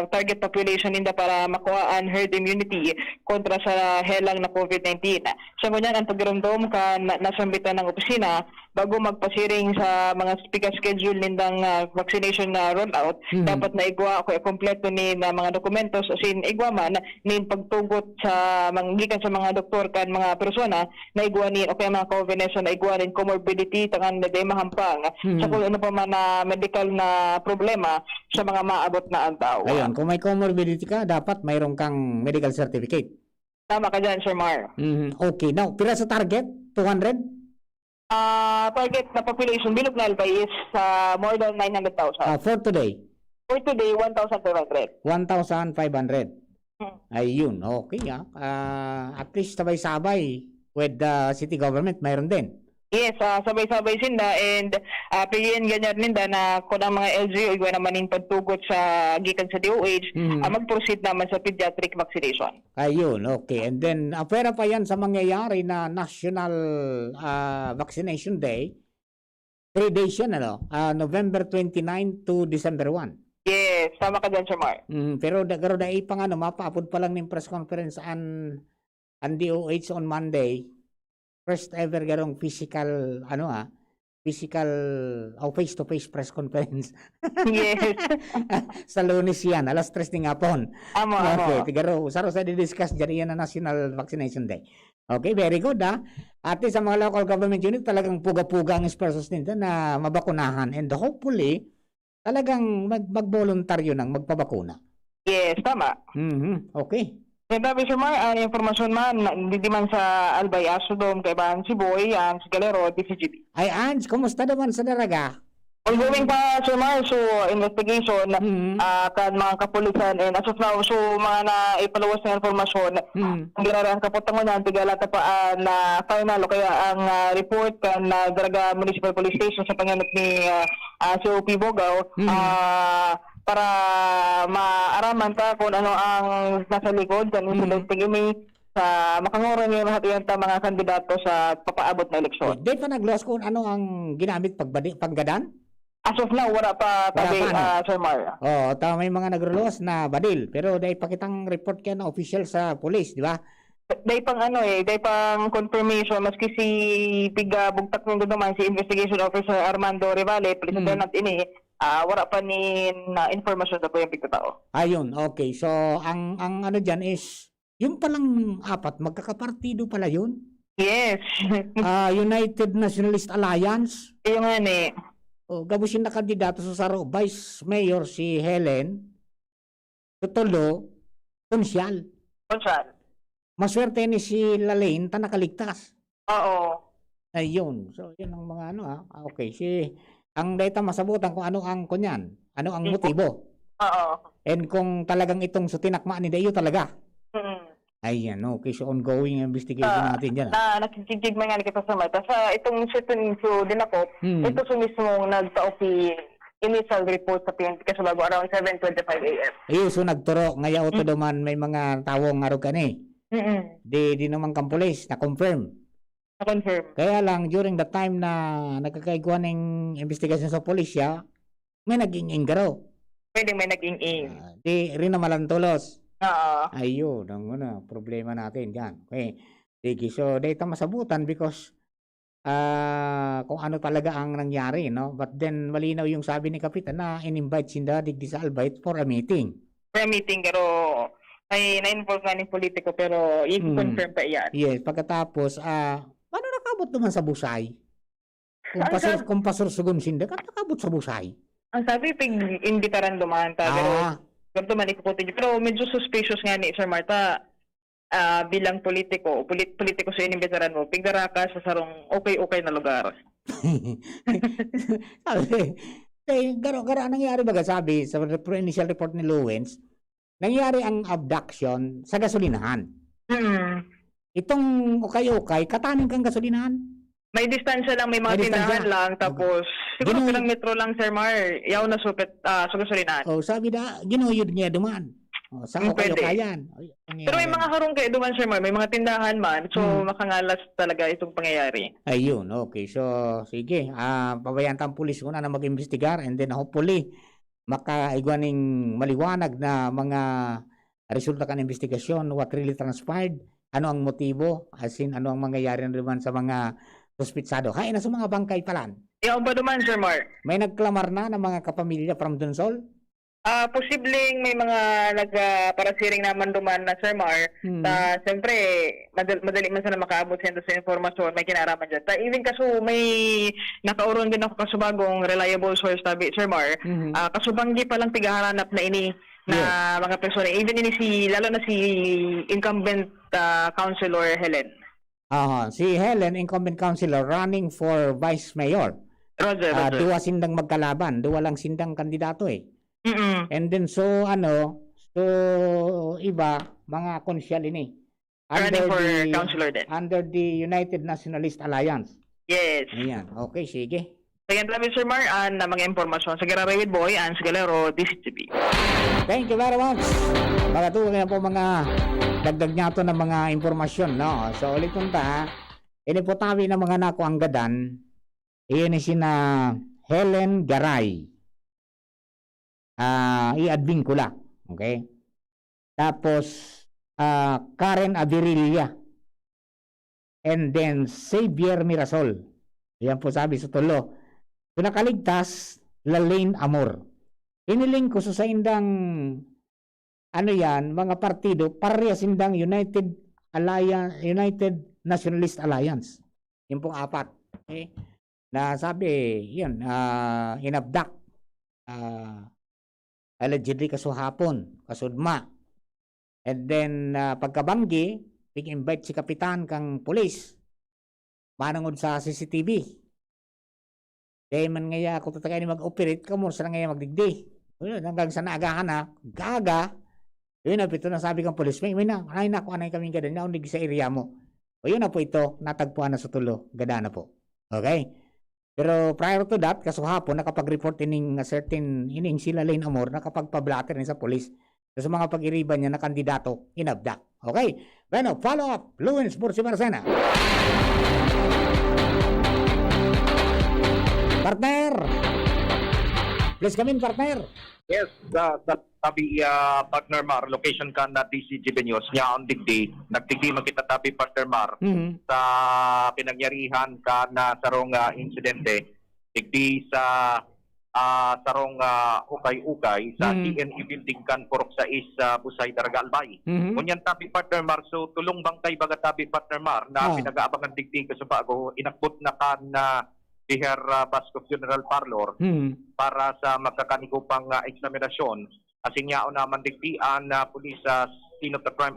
target population ninda para makuha ang herd immunity kontra sa helang na COVID-19. Sa ngunyan ang pagramdom ka nasambitan ng opisina bago magpasiring sa mga schedule nindang vaccination na rollout, dapat na igwa o kompleto ni na mga dokumentos asin igwa man nin pagtugot sa gikan sa mga doktor kan mga persona na igwa nin o kaya mga Covineso na igwa nin comorbidity tangan na day mahampang sa kung ano pa man na medical na problema sa mga maabot na ang tao. Ayun, kung may comorbidity ka, dapat mayroon kang medical certificate. Tama ka dyan, Sir Mar. Okay, now, pira sa target? 200? Target na population bilog na Albay is more than 900,000. For today? For today, 1,500. 1,500. Ayun, okay. At least sabay-sabay with the city government, mayroon din. Yes, sabay-sabay sinda and pilihan ganyan ninda na kung ang mga LGU igwa naman yung pagtugot sa gikan sa DOH, mag-proceed naman sa pediatric vaccination. Ayun, okay. And then, pwera pa yan sa mangyayari na National Vaccination Day. 3 days yan, November 29 to December 1. Yes, tama ka dyan, Sir Mar. Pero pang mapaapod pa lang ng press conference ang DOH on Monday. First ever garong physical face-to-face press conference. Yes. Sa Lunes yan, alas 3 ng hapon. Okay, tigaro, saro sa di-discuss dyan yan na National Vaccination Day. Okay, very good At sa mga local government unit, talagang puga-puga ang persons nito na mabakunahan and hopefully, talagang mag-voluntaryo ng magpabakuna. Yes, tama. Okay. Sabi Sir Mar, ang informasyon man, hindi man sa Albay Asudom, kay Bahan si Boy, ang si Galero, DCGB. Ay, Ans, kumusta naman sa Daraga? Ongoing pa, Sir Mar, so investigation, kan mga kapulisan, and as of now, so mga naipalawas na informasyon, ang ginarang kaputangon yan, tigalata pa na final, o kaya ang report kan Daraga Municipal Police Station sa panganap ni COP Bogaw, para maaraman ka kung ano ang nasa likod kan incident tingin sa makangura niya mahatiyan ta mga kandidato sa papaabot na eleksyon. Di pa naglos kung ano ang ginamit paggadan? As of now, wala pa tabi, Sir Mar. May mga nagrulos na badil. Pero dahil pakitang report kaya na official sa police, di ba? Dahil pang dahil pang confirmation, maski si Piga Bugtak nung naman, si Investigation Officer Armando Rivale, President ini, wala pa ni information sa po yung pigkatao. Ayun, okay. So, ang ano dyan is, yung palang apat, magkakapartido pala yun? Yes. United Nationalist Alliance? Yung gabusin na kandidato sa Saro, Vice Mayor si Helen Tutulo, Konsyal. Maswerte ni si Lalaine, nakaligtas. Oo. Ayun. So, yun ang mga okay. Ang data masabutan kung ano ang kunyan, ano ang motibo. Oo. And kung talagang itong tinakma ni Dayo talaga. Ayan, okay. So, ongoing investigation natin dyan. Nakikitig mga kita sa mata. Sa itong certain issue din ako, ito mismo nagta-OP initial report sa PNP Casubago around 7:25 a.m. Ayun, so nagturo nga yaw to duman may mga tawong nga kani. Di naman kang pulis na confirm. Na-confirm. Kaya lang during the time na nagkakaigwa ng investigasyon sa pulisya, may naging garo. Pwede may nag-ing-ing. Di rin na malantulos. Oo. Ayun, ang problema natin diyan. Okay. Sige, so data masabutan because kung ano talaga ang nangyari, no? But then malinaw yung sabi ni Kapitan na in-invite sinda digdi sa Albait for a meeting. For a meeting, pero ay na-involve nga ng politiko pero i-confirm pa yan. Yes, pagkatapos paano nakabot naman sa Busay? Kung pasursugon sinda, nakabot sa Busay. Ang sabi, pig-imbitaran dumaan ta. Pero duman ikuputin. Pero medyo suspicious nga ni Sir Marta bilang politiko sa inimbitaran mo, pigdara ka sa sarong okay na lugar. Sabi, garo nangyari baga sabi sa initial report ni Lewins, nangyari ang abduction sa gasolinahan. Itong okay, kataning kang gasolinahan. May distansya lang, may mga tindahan lang, tapos siguro parang metro lang, Sir Mar, yaw na supit sa gasolinahan. Sabi na, ginuyod niya duman. Sa kayan. Pero may mga harong kayo duman, Sir Mar, may mga tindahan man, so makangalas talaga itong pangyayari. Ayun, okay. So, sige, pabayaan tang pulis ko na mag-investigar and then hopefully, makaigwaning maliwanag na mga resulta kan investigasyon, what really transpired, ano ang motibo, as in ano ang mangyayari naman sa mga suspitsado. Hay na sa mga bangkay palan. Yaw ba duman, Sir Mar? May nagklamar na ng mga kapamilya from Donsol? Posibleng may mga nagparasiring naman duman na, Sir Mar. Siyempre, madali man sana makaabot sa informasyon, may kinaraman dyan. Even kaso may nakauron din ako kasubagong reliable source tabi, Sir Mar. Kasubanggi palang tigahanap na ini na mga persona. Even ini lalo na si incumbent Councilor Helen. Si Helen, incumbent councilor, running for vice mayor. Roger. Dua sindang magkalaban. Dua lang sindang kandidato eh. And then so iba, mga konsyal ini. Running for councilor din. Under the United Nationalist Alliance. Yes. Ayan. Okay, sige. Again, Mr. Mar, na mga informasyon sa Gararay with Boy and sa Galero, DCTV. Thank you very much. Magatuloy na po mga dagdag niya ng mga informasyon, no? So, ulit punta, ini po tabi ng mga nako ang gadan, iyan sina Helen Garay. I-adving ko lang. Okay? Tapos, Karen Avirilla. And then, Xavier Mirasol. Iyan po sabi sa tulo. So, nakaligtas, Lalaine Amor. Iniling ko sa indang mga partido, parehas indang United Nationalist Alliance. Yung pong apat. Okay? Na sabi, yun, inabdak. Allegedly kasuhapon, kasudma. And then, pagkabanggi, pig-invite si kapitan kang pulis. Manangod sa CCTV. Dahil man ngaya ako tatagay ni mag-operate, kamo sa ngaya magdigdi. Hanggang sa naagahan na, gaga, yun na, ito na sabi kang polis, may na, ako anay kaming gada, naundig sa area mo. O yun na po ito, natagpuan na sa tulo, gada na po. Okay? Pero prior to that, kasuhapon, nakapag-report ining certain, ining sila Lalaine Amor, nakapagpablatter sa polis. So, sa mga pag-iriban niya na kandidato, inabdak. Okay? Bueno, follow up, Lewins Bursi Marcena. Partner! Please come in, partner. Yes, tabi partner Mar, location ka na DCGB News, niya on digdi, nagdigdi magkita tabi partner Mar, sa pinangyarihan ka na sarong insidente, digdi sa sarong ukay-ukay sa TNE building kan Purok sa Busay Daraga Albay. Kunyan tabi partner Mar, so tulong bangkay baga tabi partner Mar na pinag-aabangan digdi ka sa bago, inakbot na ka na Piher Basco Funeral Parlor para sa magkakanigupang eksaminasyon. Asinyao naman digdian na pulis sa Scene of the Crime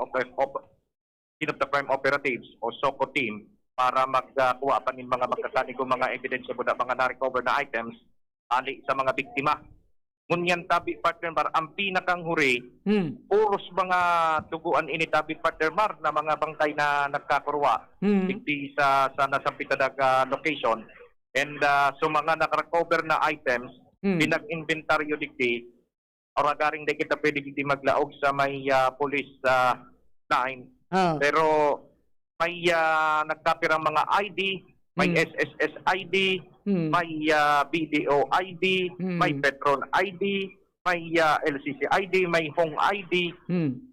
Operatives o SOCO team para magkuha pa ng mga magkakanigong mga ebidensya muna mga na-recover na items ali sa mga biktima. Ngunyan tabi partner Mar, ang pinakang huri, puros mga tuguan ini tabi partner Mar na mga bangkay na nagkakurwa digdi sa nasampitadag location. And so mga nakarecover na items, pinag-inventaryo digdi, or garing di kita pwede digdi maglaog sa may police line. Pero may nagkapirang mga ID, may SSS ID, may BDO ID, may Petron ID, may LCC ID, may Hong ID,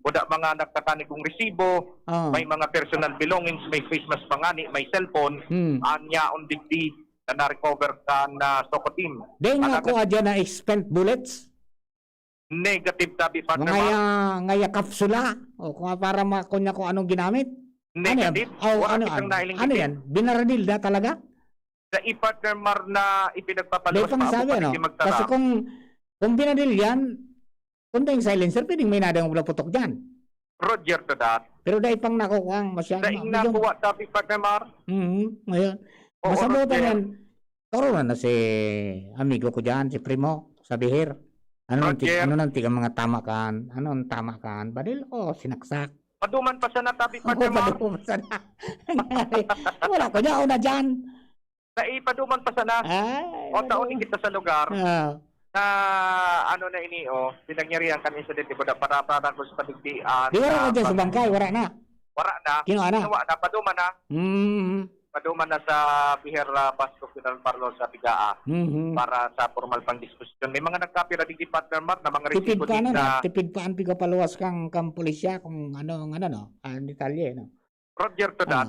kuda mga nagkakanikong resibo, may mga personal belongings, may face mask pangani, may cellphone, anya on digdi na na-recover ka na Soko team. Di nga ko dyan na spent bullets? Negative tabi partner Ngaya kapsula? O kung para makunya ko anong ginamit? Negative. Ano yan? Binaradil na talaga? Sa i-partner mar na ipinagpapaluwas pa sabi, ano? Kasi kung binadil yan, kung yung silencer, pwedeng may nadang wala putok dyan. Roger to that. Pero dahil pang nakukuha masyado. Dahil nakuha tabi partner mar? Ngayon. Masabutan yan. Karoon na si amigo ko dyan, si Primo, sa Bihir. Ano nang tiga mga tamakan? Ano ang tamakan? Badil ko, sinaksak. Paduman pa sana tabi partner mar? Paduman pa sana. Wala ko niya, una dyan. Paduman pa sana. O taonin kita sa lugar. Na ano na ini pinangyarihan kan incident ko na para ko sa padigdian. Di wala na dyan sa bangkay, wala na. Wala na. Kinuha na. Paduman na. Paduman na sa Bihir Pasco Final Parlo sa Pigaa para sa formal pang diskusyon. May mga nagkapira di partner Mark na mga resibo din na tipid pa ang pigapaluwas kang pulisya kung ano detalye no. Roger to that.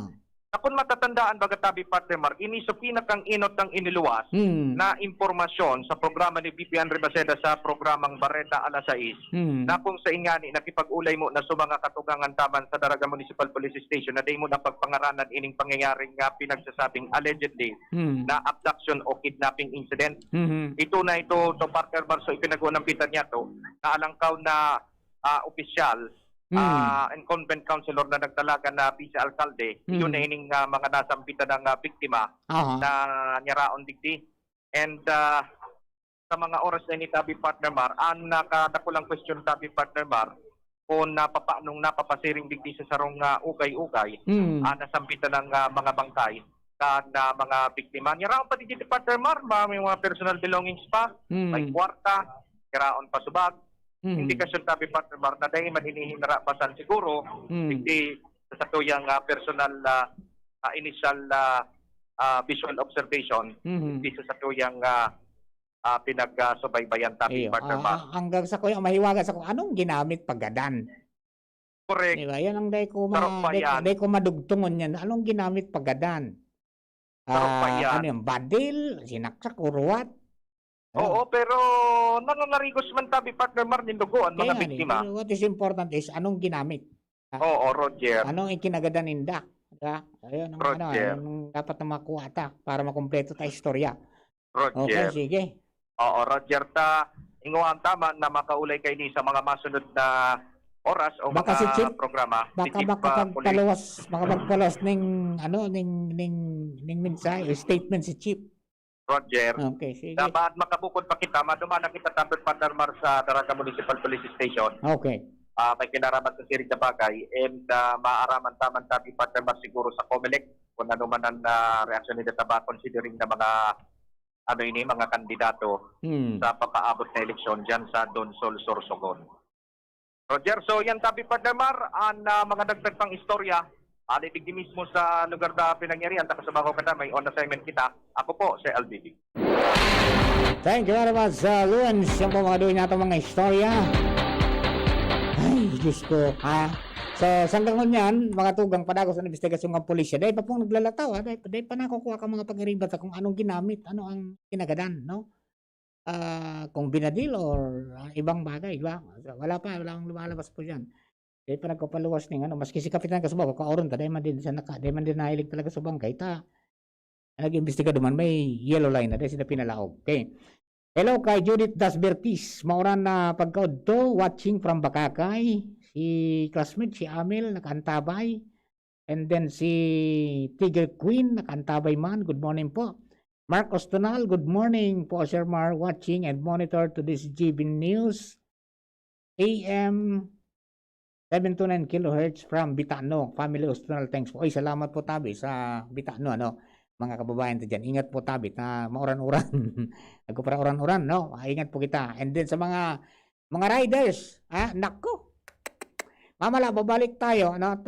Kung matatandaan baga tabi partner Mark, ini sa pinakang inot ng iniluwas na impormasyon sa programa ni VP Andre Baceda sa programang Barreta Alas 6 na kung sa ingani nakipag-ulay mo na sa mga katugangan taman sa Daraga Municipal Police Station na day mo na pagpangaranan ining pangyayaring pinagsasabing allegedly na abduction o kidnapping incident. Ito na ito to partner Mark, so ipinag-unampitan niya to na alangkaw na opisyal incumbent councilor na nagdalaga na vice alcalde, yun na ining mga nasampitan ng biktima na nyaraon digdi. And sa mga oras na ni Tabi Partner Mar, ang nakadakulang question Tabi Partner Mar, kung paanong napapasiring digdi sa sarong ugay-ugay, nasampitan ng mga bangkay na mga biktima. Nyaraon pa digdi Partner Mar, may mga personal belongings pa, may kwarta, nyaraon pa subag. Indikasyon tabi partner Mar na dahil man hinihinarapasan siguro hindi sa tuyang personal initial visual observation hindi sa tuyang pinagsubaybayan tabi partner Mar. Hanggang sa kuya mahiwaga sa kung anong ginamit paggadan. Correct. Diba? Yan ang dahil ko madugtungon yan. Anong ginamit paggadan? Ano yung badil, sinaksak, uruwat? Oo, pero nangangarigos man tabi partner Mar nindugo ang mga biktima. What is important is anong ginamit. Oo, Roger. Anong ikinagadan inda. Ayun, anong dapat na makuha ta para makumpleto ta istorya. Roger. Okay, sige. Oo, Roger ta. Inguan tama na makaulay kay ni sa mga masunod na oras o baka mga programa. Baka makapagpaluwas ning mensahe, statement si Chief. Roger. Okay, sige. Dapat makabukod pa kita, maduma na kita tapos partner Mar sa Daraga Municipal Police Station. Okay. May kinaraman sa sirig na bagay and maaaraman taman tabi partner Mar siguro sa COMELEC kung ano man ang reaksyon nila taba considering na mga mga kandidato sa papaabot na eleksyon dyan sa Donsol, Sorsogon. Roger, so yan tabi partner Mar ang mga dagdag pang istorya. Alitigdi mismo sa lugar na pinangyarihan, tapos sabaw ka na, may on assignment kita. Ako po, si LBB. Thank you very much, Luans. Yung po mga doon natin mga istorya. Ay, Diyos ko, So, sanggang yan, mga tugang padagos ng investigasyon ng polisya, dahil pa pong naglalataw, dahil pa nakukuha ka mga pag-iribat sa kung anong ginamit, ano ang kinagadan, no? Kung binadil or ibang bagay, diba? Walang lumalabas po dyan. Dahil pa nagpapaluwas ng maski si Kapitan Kasubag, kauron ta, dahil man din nahilig talaga sa bangkay, nag-imbestiga duman, may yellow line na, dahil sila pinalaog. Okay. Hello kay Judith Dasbertis, mauran na pagkaudto, watching from Bakakay, si classmate, si Amel, nakaantabay, and then si Tiger Queen, nakaantabay man, good morning po. Mark Ostonal, good morning po, Sir Mar, watching and monitor to this GB News, AM 729 kHz from Bitano, Family Hospital. Thanks po. Ay, salamat po tabi sa Bitano, ano. mga kababayan to dyan, ingat po tabi na mauran-uran. Nagkupra uran-uran, no? Ingat po kita. And then sa mga riders, nako. Mamala, babalik tayo, no?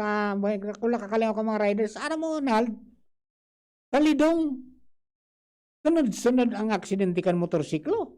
Kung nakakalimutan ko mga riders, ano mo, Nald? Talidong. Sunod-sunod ang aksidente kan motorsiklo.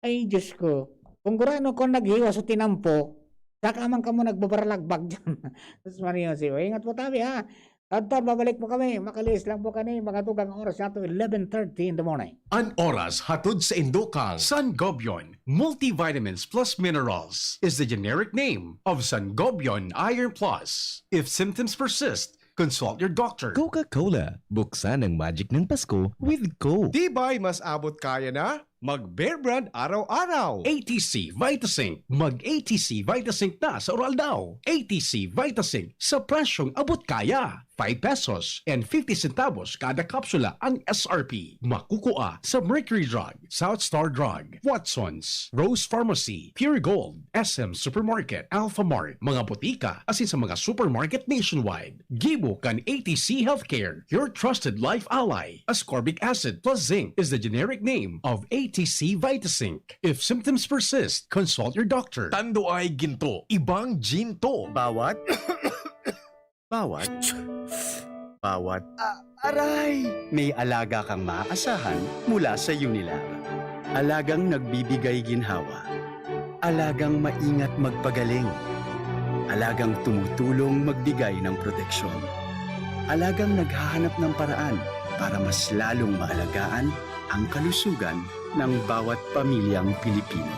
Ay, Diyos ko. Kung gurano ko naghiwa sa tinampo, saka man ka mo nagbabaragbag dyan. Tapos Mario, ingat po tabi, ha? Kantor, babalik po kami. Makalis lang po kami. Mga tugang oras na to, 11:30 in the morning. An oras hatod sa Indokang Sangobion Multivitamins Plus Minerals is the generic name of Sangobion Iron Plus. If symptoms persist, consult your doctor. Coca-Cola. Buksan ang magic ng Pasko with Coke. Tibay mas abot kaya na? Mag-Bear Brand araw-araw. ATC Vitasync. Mag-ATC Vitasync na sa oral daw. ATC Vitasync sa presyong abot kaya. 5 pesos and 50 centavos kada kapsula ang SRP. Makukuha sa Mercury Drug, South Star Drug, Watsons, Rose Pharmacy, Pure Gold, SM Supermarket, Alpha Mart, mga botika, asin sa mga supermarket nationwide. Gibo kan ATC Healthcare, your trusted life ally. Ascorbic acid plus zinc is the generic name of ATC Vitasync. If symptoms persist, consult your doctor. Tando ay ginto, ibang ginto. Bawat aray! May alaga kang maaasahan mula sa Unilag. Alagang nagbibigay ginhawa. Alagang maingat magpagaling. Alagang tumutulong magbigay ng proteksyon. Alagang naghahanap ng paraan para mas lalong maalagaan ang kalusugan ng bawat pamilyang Pilipino.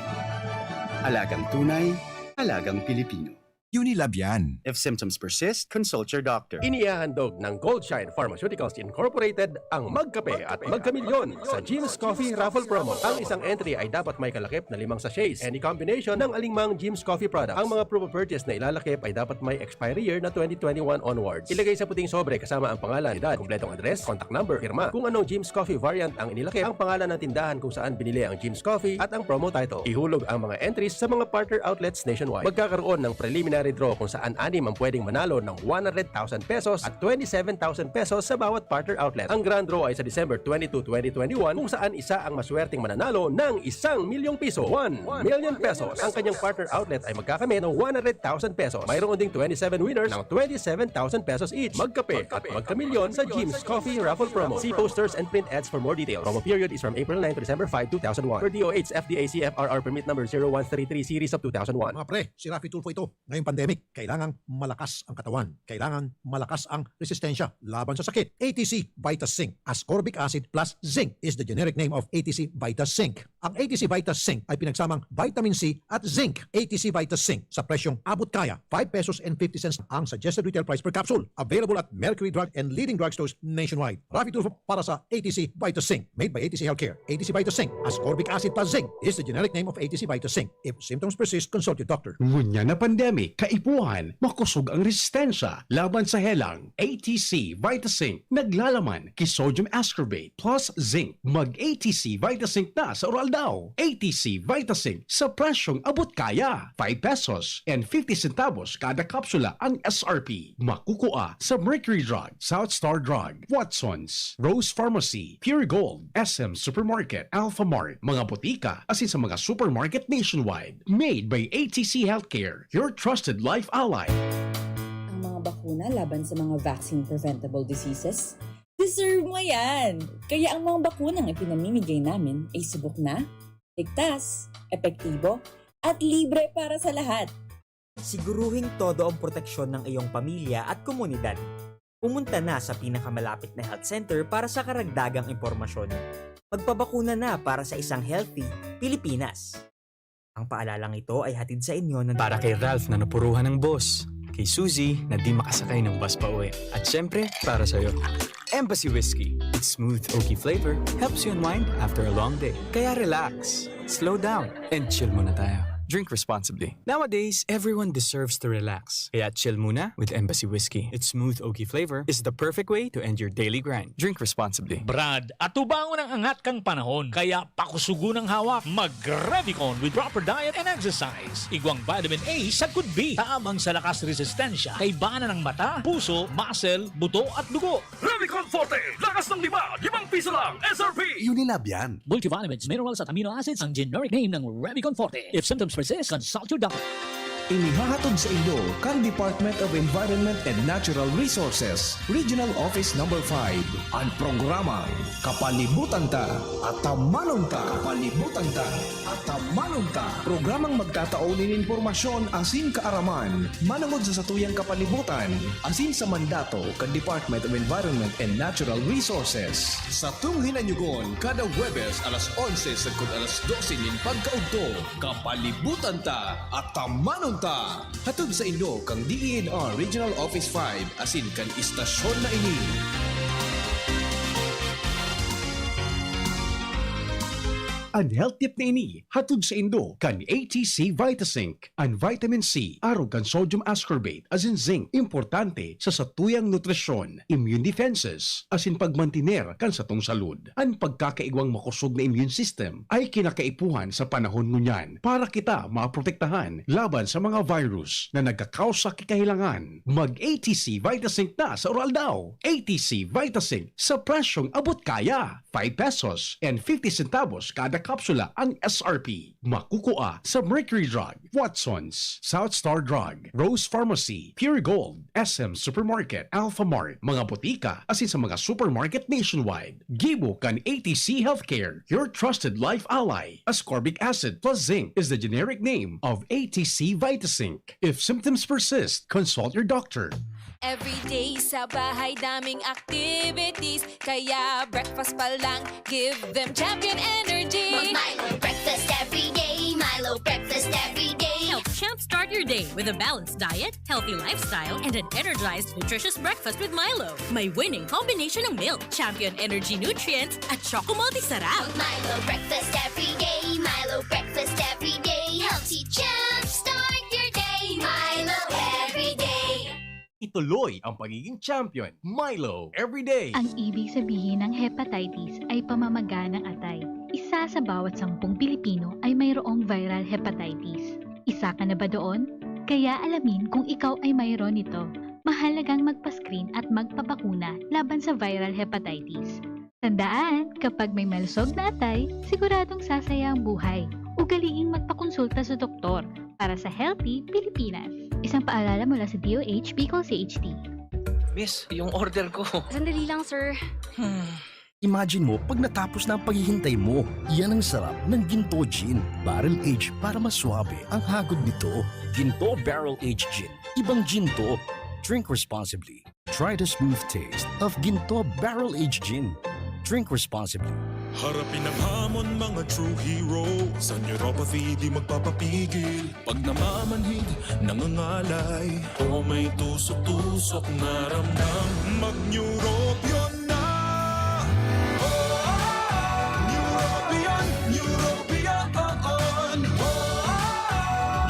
Alagang tunay, alagang Pilipino. Unilab yan. If symptoms persist, consult your doctor. Inihahandog ng Goldshine Pharmaceuticals Incorporated ang Magkape at Magkamilyon sa Jim's Coffee Raffle Promo. Ang isang entry ay dapat may kalakip na 5 sachets. Any combination ng alingmang Jim's Coffee products. Ang mga proof of purchase na ilalakip ay dapat may expiry year na 2021 onwards. Ilagay sa puting sobre kasama ang pangalan, edad, kumpletong address, contact number, firma. Kung anong Jim's Coffee variant ang inilakip, ang pangalan ng tindahan kung saan binili ang Jim's Coffee at ang promo title. Ihulog ang mga entries sa mga partner outlets nationwide. Magkakaroon ng preliminary draw kung saan 6 ang pwedeng manalo ng 100,000 pesos at 27,000 pesos sa bawat partner outlet. Ang grand draw ay sa December 22, 2021 kung saan isa ang maswerteng mananalo ng 1 milyong piso. 1 million pesos. Ang kanyang partner outlet ay magkakamit ng 100,000 pesos. Mayroon ding 27 winners ng 27,000 pesos each. Magkape at magkamilyon sa Jim's Coffee Raffle Promo. See posters and print ads for more details. Promo period is from April 9 to December 5, 2001. Per DOH FDA CFRR permit number 0133 series of 2001. Mga pre, si Rafi Tulfo ito. Ngayong pandemic, kailangang malakas ang katawan. Kailangan malakas ang resistensya laban sa sakit. ATC Vitasync. Ascorbic acid plus zinc is the generic name of ATC Vitasync. Ang ATC Vitasync ay pinagsamang vitamin C at zinc. ATC Vitasync sa presyong abot kaya. 5 pesos and 50 cents ang suggested retail price per capsule. Available at Mercury Drug and leading drugstores nationwide. Rafi Tulfo para sa ATC Vitasync. Made by ATC Healthcare. ATC Vitasync. Ascorbic acid plus zinc is the generic name of ATC Vitasync. If symptoms persist, consult your doctor. Ngunya na pandemic, kaipuhan, makusog ang resistensya laban sa helang. ATC Vitasync naglalaman kay sodium ascorbate plus zinc. Mag-ATC Vitasync na sa oral daw. ATC Vitasync sa presyong abot kaya. 5 pesos and 50 centavos kada kapsula ang SRP. Makukuha sa Mercury Drug, South Star Drug, Watsons, Rose Pharmacy, Pure Gold, SM Supermarket, Alpha Mart, mga botika, asin sa mga supermarket nationwide. Made by ATC Healthcare, your trusted life ally. Ang mga bakuna laban sa mga vaccine-preventable diseases? Deserve mo yan! Kaya ang mga bakunang ipinamimigay namin ay subok na, ligtas, epektibo, at libre para sa lahat. Siguruhing todo ang proteksyon ng iyong pamilya at komunidad. Pumunta na sa pinakamalapit na health center para sa karagdagang impormasyon. Magpabakuna na para sa isang healthy Pilipinas. Ang paalalang ito ay hatid sa inyo ng... Para kay Ralph na napuruhan ng boss, kay Suzy na di makasakay ng bus pa uwi, at syempre, para sa'yo. Embassy Whiskey. Its smooth, oaky flavor helps you unwind after a long day. Kaya relax, slow down, and chill muna tayo. Drink responsibly. Nowadays, everyone deserves to relax. Kaya chill muna with Embassy Whiskey. Its smooth oaky flavor is the perfect way to end your daily grind. Drink responsibly. Brad, atubangon ang angat kang panahon, kaya pakusugo ng hawak. Mag-Revicon with proper diet and exercise. Igwang vitamin A sa could be. Taamang sa lakas resistensya, kay bana ng mata, puso, muscle, buto at dugo. Revicon Forte! Lakas ng 5 piso lang! SRP! Unilab yan. Multivitamins, minerals at amino acids ang generic name ng Revicon Forte. If symptoms persist, consult your doctor. Inihahatod sa inyo kang Department of Environment and Natural Resources, Regional Office No. 5, ang programang Kapalibutan Ta at Tamanon Ta. Kapalibutan Ta at Tamanon Ta. Programang magtataunin informasyon asin kaaraman, manungod sa satuyang kapalibutan, asin sa mandato kan Department of Environment and Natural Resources. Sa tunghinanyugon, kada Huwebes alas 11 sagkod alas 12 nin pagkaugto, Kapalibutan Ta at Tamanon ta. Hatod sa inyo kang DENR Regional Office 5 asin kan istasyon na ini. Ang health tip na ini, hatod sa Indo, kan ATC Vitasync, ang vitamin C, arog kan sodium ascorbate, as in zinc, importante sa satuyang nutrisyon, immune defenses, as in pagmantiner kan satong salud. Ang pagkakaigwang makusog na immune system ay kinakaipuhan sa panahon ngunyan para kita maprotektahan laban sa mga virus na nagkakausa kikahilangan. Mag-ATC Vitasync na sa oral daw. ATC Vitasync sa presyong abot kaya. 5 pesos and 50 centavos kada kapsula ang SRP. Makukuha sa Mercury Drug, Watsons, South Star Drug, Rose Pharmacy, Pure Gold, SM Supermarket, Alpha Mart, mga botika, asin sa mga supermarket nationwide. Gibo kan ATC Healthcare, your trusted life ally. Ascorbic acid plus zinc is the generic name of ATC Vitasync. If symptoms persist, consult your doctor. Every day sa bahay daming activities, kaya breakfast pa lang give them champion energy. Milo breakfast every day, Milo breakfast every day. Help champ start your day with a balanced diet, healthy lifestyle, and an energized, nutritious breakfast with Milo. May winning combination ng milk, champion energy nutrients, at Choco Multisarap. Milo breakfast every day, Milo breakfast every day. Helps you champ start your day, Milo every day. Ituloy ang pagiging champion. Milo, everyday. Ang ibig sabihin ng hepatitis ay pamamaga ng atay. Isa sa bawat 10 Pilipino ay mayroong viral hepatitis. Isa ka na ba doon? Kaya alamin kung ikaw ay mayroon nito. Mahalagang magpa-screen at magpapakuna laban sa viral hepatitis. Tandaan, kapag may malusog na atay, siguradong sasaya ang buhay. Ugaliing magpakonsulta sa doktor para sa Healthy Pilipinas. Isang paalala mula sa DOH, Bicol CHT. Miss, yung order ko. Sandali lang, sir. Imagine mo pag natapos na ang paghihintay mo. Yan ang sarap ng Ginto Gin. Barrel Aged para mas swabe ang hagod nito. Ginto Barrel Aged Gin. Ibang Ginto. Drink responsibly. Try the smooth taste of Ginto Barrel Aged Gin. Drink responsibly. Harapin ang hamon, mga true hero. Sa neuropathy, di magpapapigil. Pag namamanhid, nangangalay. O may tusok-tusok na ramdam, mag-Neurobion na! Neurobion, Neurobion on!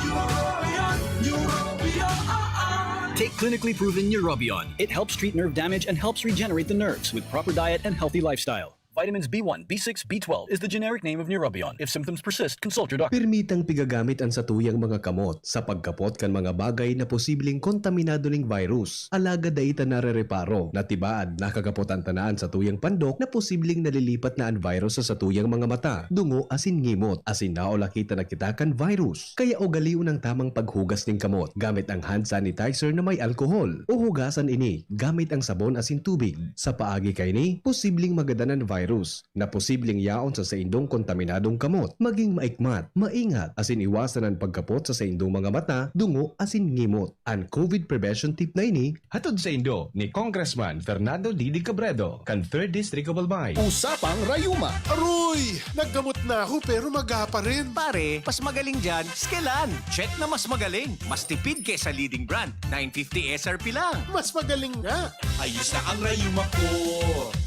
Neurobion, Neurobion on! Take clinically proven Neurobion. It helps treat nerve damage and helps regenerate the nerves with proper diet and healthy lifestyle. Vitamins B1, B6, B12 is the generic name of Neurobion. If symptoms persist, consult your doctor. Permitang pigagamit ang satuyang mga kamot sa pagkapot kan mga bagay na posibleng kontaminado ning virus. Alaga daita narereparo na tibaad nakagapotan tanaan sa tuyang pandok na posibleng nalilipat na ang virus sa satuyang mga mata, dungo asin ngimot, asin naola kita nakita kan virus. Kaya ugaliw ng tamang paghugas ning kamot gamit ang hand sanitizer na may alkohol o hugasan ini gamit ang sabon asin tubig. Sa paagi kay ni, posibleng magadanan virus na posibleng yaon sa indong kontaminadong kamot, maging maikmat, maingat, asin iwasan ang pagkapot sa indong mga mata, dungo, asin ngimot. Ang COVID prevention tip na ini, hatod sa indo ni Congressman Fernando Didi Cabredo, kan 3rd District of Albay. Usapang Rayuma. Aroy! Naggamot na ako pero maga pa rin. Pare, mas magaling dyan, Skelan. Check na mas magaling. Mas tipid kesa leading brand. 950 SRP lang. Mas magaling nga. Ayos na ang Rayuma ko.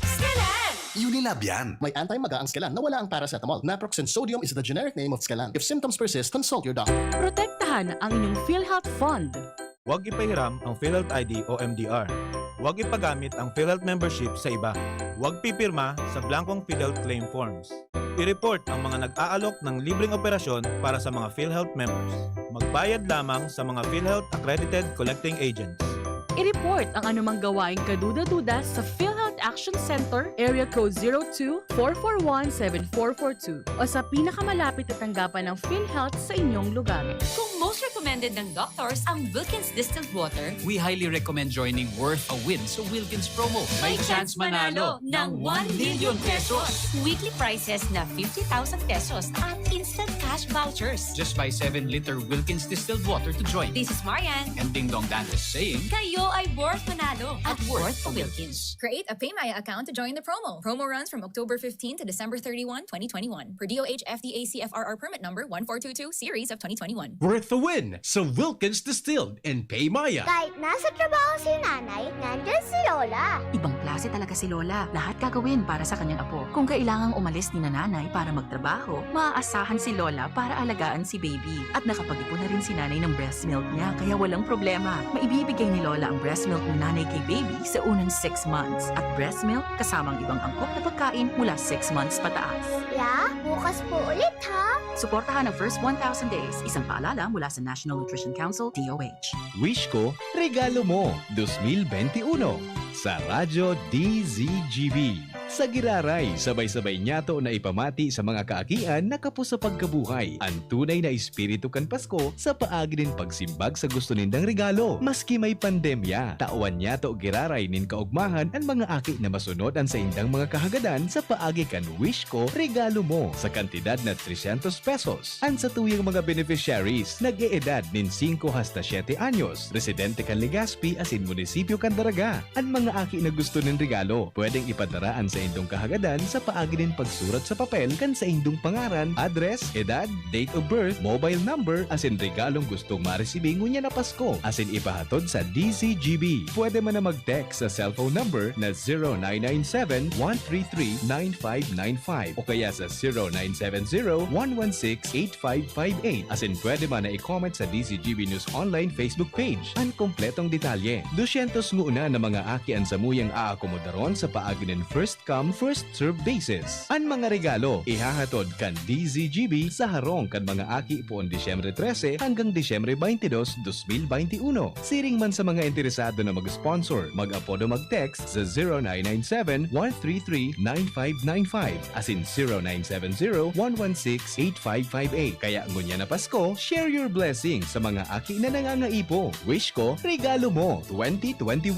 Skelan! Unilab yan. May anti-maga ang Scalan na wala ang paracetamol. Naproxen sodium is the generic name of Scalan. If symptoms persist, consult your doctor. Protektahan ang inyong PhilHealth Fund. Huwag ipahiram ang PhilHealth ID o MDR. Huwag ipagamit ang PhilHealth membership sa iba. Huwag pipirma sa blankong PhilHealth claim forms. I-report ang mga nag-aalok ng libreng operasyon para sa mga PhilHealth members. Magbayad lamang sa mga PhilHealth accredited collecting agents. I-report ang anumang gawaing kaduda-duda sa PhilHealth Action Center, Area Code 02-441-7442 o sa pinakamalapit na tanggapan ng PhilHealth sa inyong lugar. Kung most recommended ng doctors ang Wilkins Distilled Water, We highly recommend joining Worth a Win sa Wilkins promo. May chance manalo ng 1 million pesos. Weekly prices na 50,000 pesos at instant cash vouchers. Just buy 7-liter Wilkins Distilled Water to join. This is Marian. And Ding Dong Dan is saying, Kayo ay worth manalo at worth a Wilkins. Create a PayMaya account to join the promo. Promo runs from October 15 to December 31, 2021. Per DOH FDA CFRR permit number 1422 series of 2021. Worth a win sa Wilkins Distilled and Paymaya. Kahit nasa trabaho si nanay, nandyan si Lola. Ibang klase talaga si Lola. Lahat gagawin para sa kanyang apo. Kung kailangang umalis ni nanay para magtrabaho, maaasahan si Lola para alagaan si baby. At nakapag-ipon na rin si nanay ng breast milk niya, kaya walang problema. Maibibigay ni Lola ang breast milk ng nanay kay baby sa unang 6 months. At breast milk kasamang ibang angkop na pagkain mula 6 months pataas. Ya, bukas po ulit ha. Suportahan ang first 1,000 days. Isang paalala mula sa National Nutrition Council, DOH. Wish ko, regalo mo 2021 sa Radyo DZGB. Sa Giraray, sabay-sabay nyato na ipamati sa mga kaakian na kapos sa pagkabuhay ang tunay na espiritu kan Pasko sa paagi din pagsimbag sa gusto nindang regalo. Maski may pandemya, tawan nyato Giraray nin kaugmahan ang mga aki na masunod ang sa indang mga kahagadan sa paagi kan Wish ko, regalo mo sa kantidad na 300 pesos. Ang sa tuyang mga beneficiaries, nag-eedad nin 5 hasta 7 anyos, residente kan Legazpi asin munisipyo kan Daraga. Ang mga aki na gusto nin regalo, pwedeng ipadaraan sa indong kahagadan sa paagi din pagsurat sa papel kan sa indong pangaran, address, edad, date of birth, mobile number asin regalong gustong maresibing ngunya na Pasko asin ipahatod sa DZGB. Pwede man na mag-text sa cellphone number na 0997-133-9595 o kaya sa 0970-116-8558 asin pwede man na i-comment sa DZGB News Online Facebook page. Ang kompletong detalye. 200 nguna na mga aki ang samuyang aakomodaron sa paagi ng first come, first serve basis. Ang mga regalo, ihahatod kan DZGB sa harong kan mga aki poon Disyembre 13 hanggang Disyembre 22, 2021. Siring man sa mga interesado na mag-sponsor, mag-apodo mag-text sa 0997-133-9595 asin 0970-116-8558. Kaya ngunya na Pasko, share your blessing sa mga aki na nangangaipo. Wish ko, regalo mo 2021.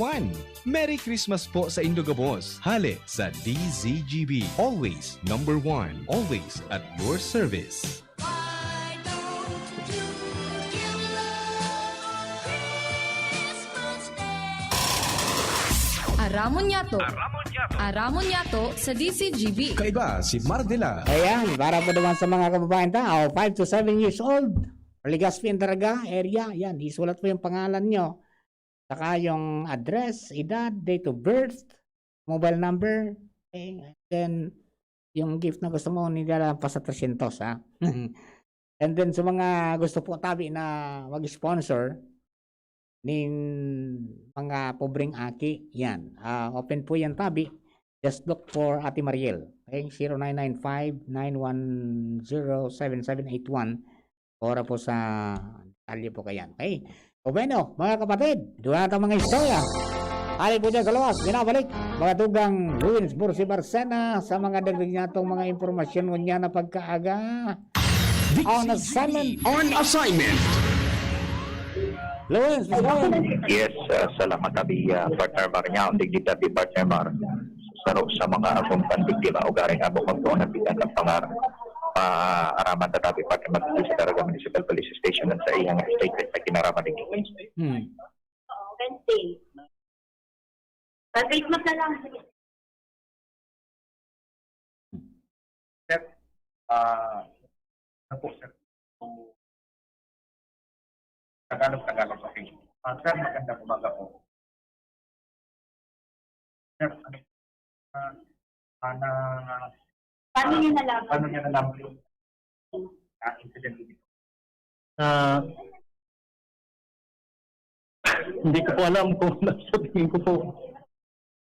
Merry Christmas po sa Indogabos. Hale sa DZGB. Always number 1. Always at your service. Aramon Yato sa DCGB. Kaiba si Mardela. Ayan, para po naman sa mga kababayan tao, 5 to 7 years old, Legazpi and Daraga area, yan, isulat po yung pangalan nyo. Saka yung address, edad, date of birth, mobile number, okay. Then, yung gift na gusto mo, nidala pa sa 300, ha? And then, sa mga gusto po tabi na mag-sponsor, ning mga pobreng aki, yan. Open po yan tabi. Just look for Ate Mariel. Okay? 0995-910-7781. Ora po sa detalye po kayan. Okay? O bueno, mga kapatid, doon natin mga istorya. Ali po dyan kalawas, binabalik. Mga tugang Luis Bursi Barcena sa mga dagdag niya itong mga impormasyon niya na pagkaaga. On assignment. On assignment. Luis, yes, salamat tabi partner Mar niya, ang digdita di partner Mar. Saro sa mga akong pandiktima o garing abong magtuon ng bilang ng pangarap. Araman na tabi partner Mar sa Daraga Municipal Police Station at sa iyang statement na kinaraman ng Wednesday. Christmas na lang. Sir, po sir. Tagalog, okay. Sir, magandang umaga po. Sir, Paano niyo nalaman? Paano niya nalaman yung incident dito? Hindi ko po alam kung sabihin ko po.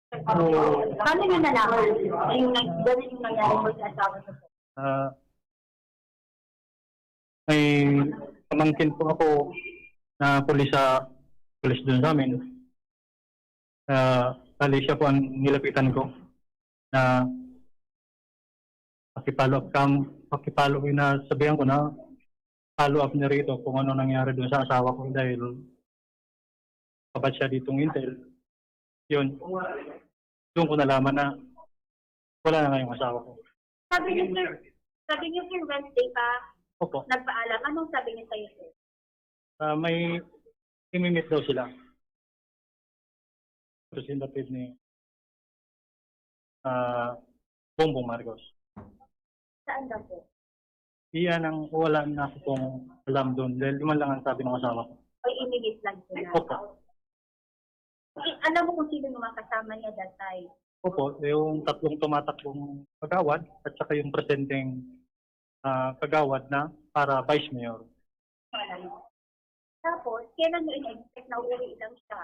Paano niyo nalaman? Yung ganun yung nangyari mo sa asawa niyo? May pamangkin po ako na pulis doon sa amin. Bali siya po ang nilapitan ko na pakipalo up na sabihan ko na follow up niya rito kung ano nangyari doon sa asawa ko dahil kapat siya ditong intel. Yun. Doon ko nalaman na wala na nga yung asawa ko. Sabi niyo, sir, Wednesday pa, Opo. nagpaalam. Anong sabi niyo sa'yo, sir? May imimit daw sila. Representative ni Bongbong Marcos. Saan daw po? Iyan ang wala na ako pong alam doon dahil liman lang ang sabi ng asawa ko. Ay, imigit lang sila. Opo. Alam mo kung sino naman kasama niya that time? Opo, yung tatlong tumatakbong kagawad at saka yung presenteng kagawad na para vice mayor. Tapos, kailan nyo in-expect na uuwi lang siya?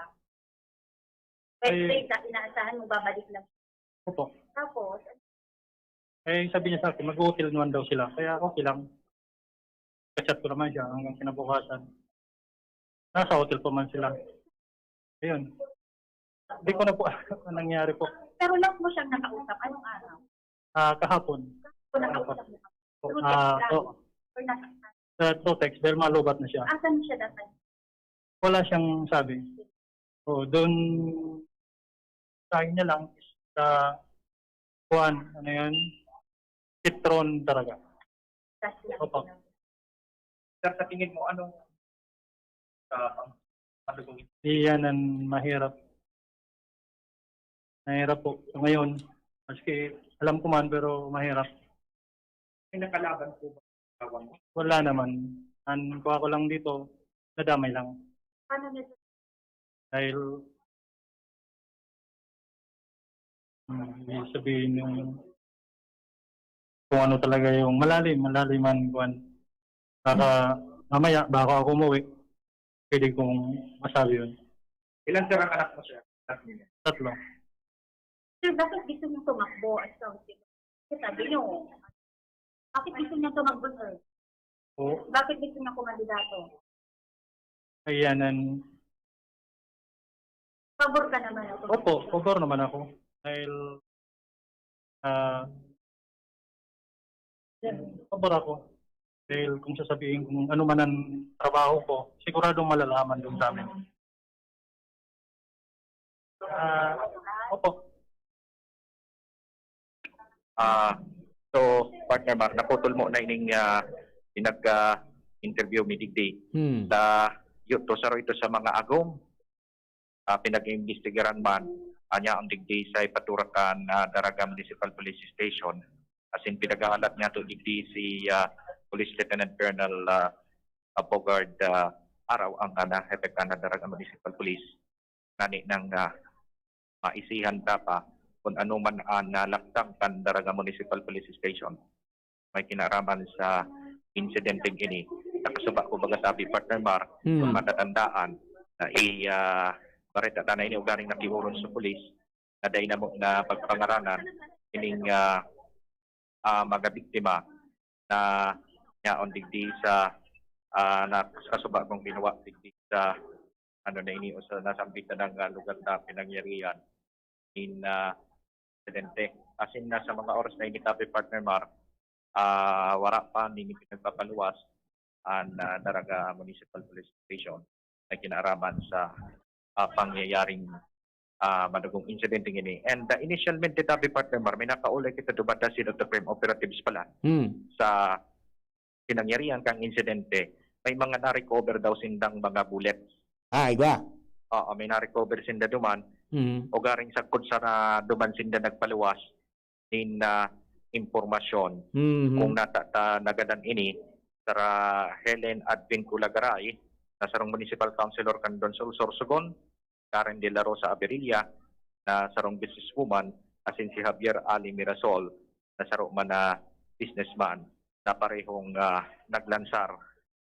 Wednesday, inaasahan mo babalik lang siya. Opo. Tapos, Sabi niya sa akin, mag-hotel naman daw sila. Kaya okay lang. Kachat ko naman siya hanggang kinabukasan. Nasa hotel pa man sila. Ayun. Hindi ko na po ano nangyari po. pero last mo siyang nakausap. Anong araw? Kahapon. Nakausap mo. Through text dahil malubat na siya. Asan siya datang? Wala siyang sabi. Doon sa niya lang sa Juan, ano yun? Petron talaga. Opo. Sir, sa tingin mo, anong iyan ang mahirap. Mahirap po. So, ngayon, maski alam ko man pero mahirap. May nakalaban po ba? Wala naman. Ang kuha ko lang dito, nadamay lang. Paano niya? Dahil sabihin yung kung ano talaga yung malaliman kuan. Baka mamaya, baka ako umuwi. Pwede kong masabi yun. Ilan sir ang anak mo siya? 3. Sir, bakit gusto niyo tumakbo at something? Kasi sabi niyo, bakit gusto niyo tumakbo, sir? Oo. Bakit gusto niyo kumandidato? Ayan. Pabor ka naman ako. Opo, pabor naman ako. Dahil pabor ako. Dahil kung sasabihin kung ano man ang trabaho ko, siguradong malalaman doon sa amin. Opo. So, partner Mark, naputol mo na ining pinag-interview mi digdi. Ito sa mga agong pinag-imbestigaran man anya ang digdi sa ipaturakan Daraga Municipal Police Station. As in pinag-aalat nga to digdi si Police Lieutenant Colonel Bogard Araw ang epektan na Daraga Municipal Police nani ng maisihan pa kung ano man ang nalaktang kan Daraga Municipal Police Station may kinaraman sa insidenteng ini. Nakasuba ko baga sabi partner Mark kung matatandaan na barita na ini ugaring nakihuron sa pulis na day na pagpangaranan ining mga biktima na yaon digdi sa nakasuba kong ginawa digdi sa ano na ini o sa nasambitan ng lugar na pinangyarihan in insidente. As in sa mga oras na ini tabi partner Mark wala pa nini pinagpapaluwas ang Daraga Municipal Police Station na kinaraman sa pangyayaring madugong incident ini. And initialmente tabi partner Mar, may nakaulay kita dubata si Dr. Crime Operatives pala sa pinangyarihan kang insidente. May mga na-recover daw sindang mga bullets. Iba? Oo, may na-recover sinda duman. O garing sakod sa duman sinda nagpaluwas in impormasyon kung nagadan ini sa Helen Advin Culagaray na sarong Municipal Councilor Candon Sorsogon, Karen De La Rosa Aberilla na sarong businesswoman asin si Javier Ali Mirasol na saro man na businessman na parehong naglansar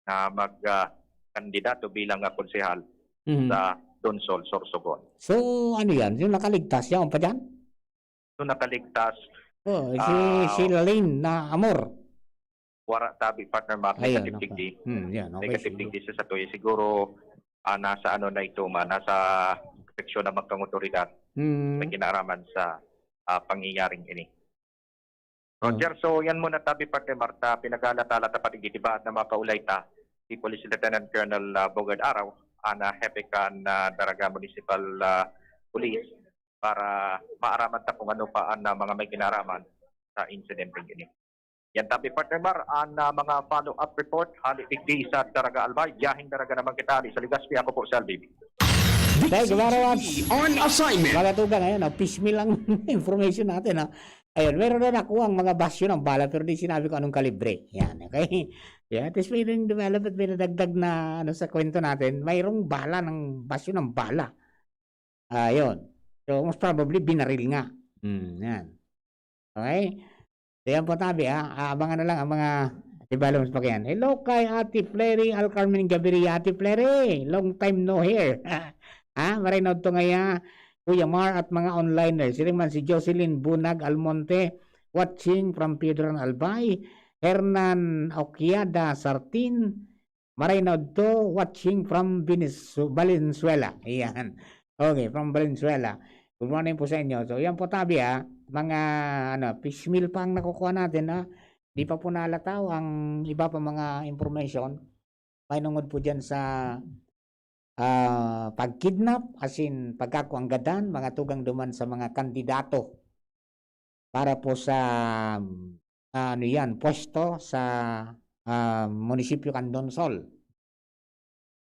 na magkandidato bilang konsehal sa Donsol, Sorsogon. So, ano yan? Yung nakaligtas yan pa dyan? So nakaligtas, Oh, si Lane na Amor. wara tabi partner Mark, Ayun, negative digdi. Yan, okay. Negative digdi sa Satoy. Siguro nasa ano na ito man, nasa proteksyon ng mga otoridad na kinaraman sa pangyayaring ini. Roger, so yan muna tabi partner Marta, pinag-alatala ta patigitibaat na mga kaulay ta si Police Lieutenant Colonel Bogard Araw, ana Hepekan Daraga Municipal Police para maaraman ta kung ano pa ang mga may kinaraman sa incident ini. Yan tabi partner Mar, ang mga follow-up report, halikigdi sa Daraga Albay, yahing Daraga naman kita sa Ligaspi. Ako po, Salvi. Dahil on assignment. Magatugan ngayon, piecemeal lang information natin. Ayun, meron na nakuha ang mga basyo ng bala pero di sinabi ko anong kalibre. Yan, okay? Yeah, at least may development, may nadagdag na sa kwento natin. Mayroong bala ng basyo ng bala. Ayun. So, most probably, binaril nga. Yan. Okay? So, yan po tabi, abangan na lang ang mga developments pa yan. Hello kay Ate Flery, Al Carmen Gabiri. Ate Flery, long time no here. Marinood to ngaya, Kuya Mar at mga onliners. Siling man si Jocelyn Bunag Almonte, watching from Pedron Albay. Hernan Oquiada Sartin, marinood to, watching from Valenzuela. Ayan. Okay, from Valenzuela. Good morning po sa inyo. So, yan po tabi mga piecemeal pa ang nakukuha natin Di pa po nalataw ang iba pa mga information. Painungod po dyan sa pagkidnap, as in pagkakuanggadan, mga tugang duman sa mga kandidato para po sa pwesto sa munisipyo Candonsol.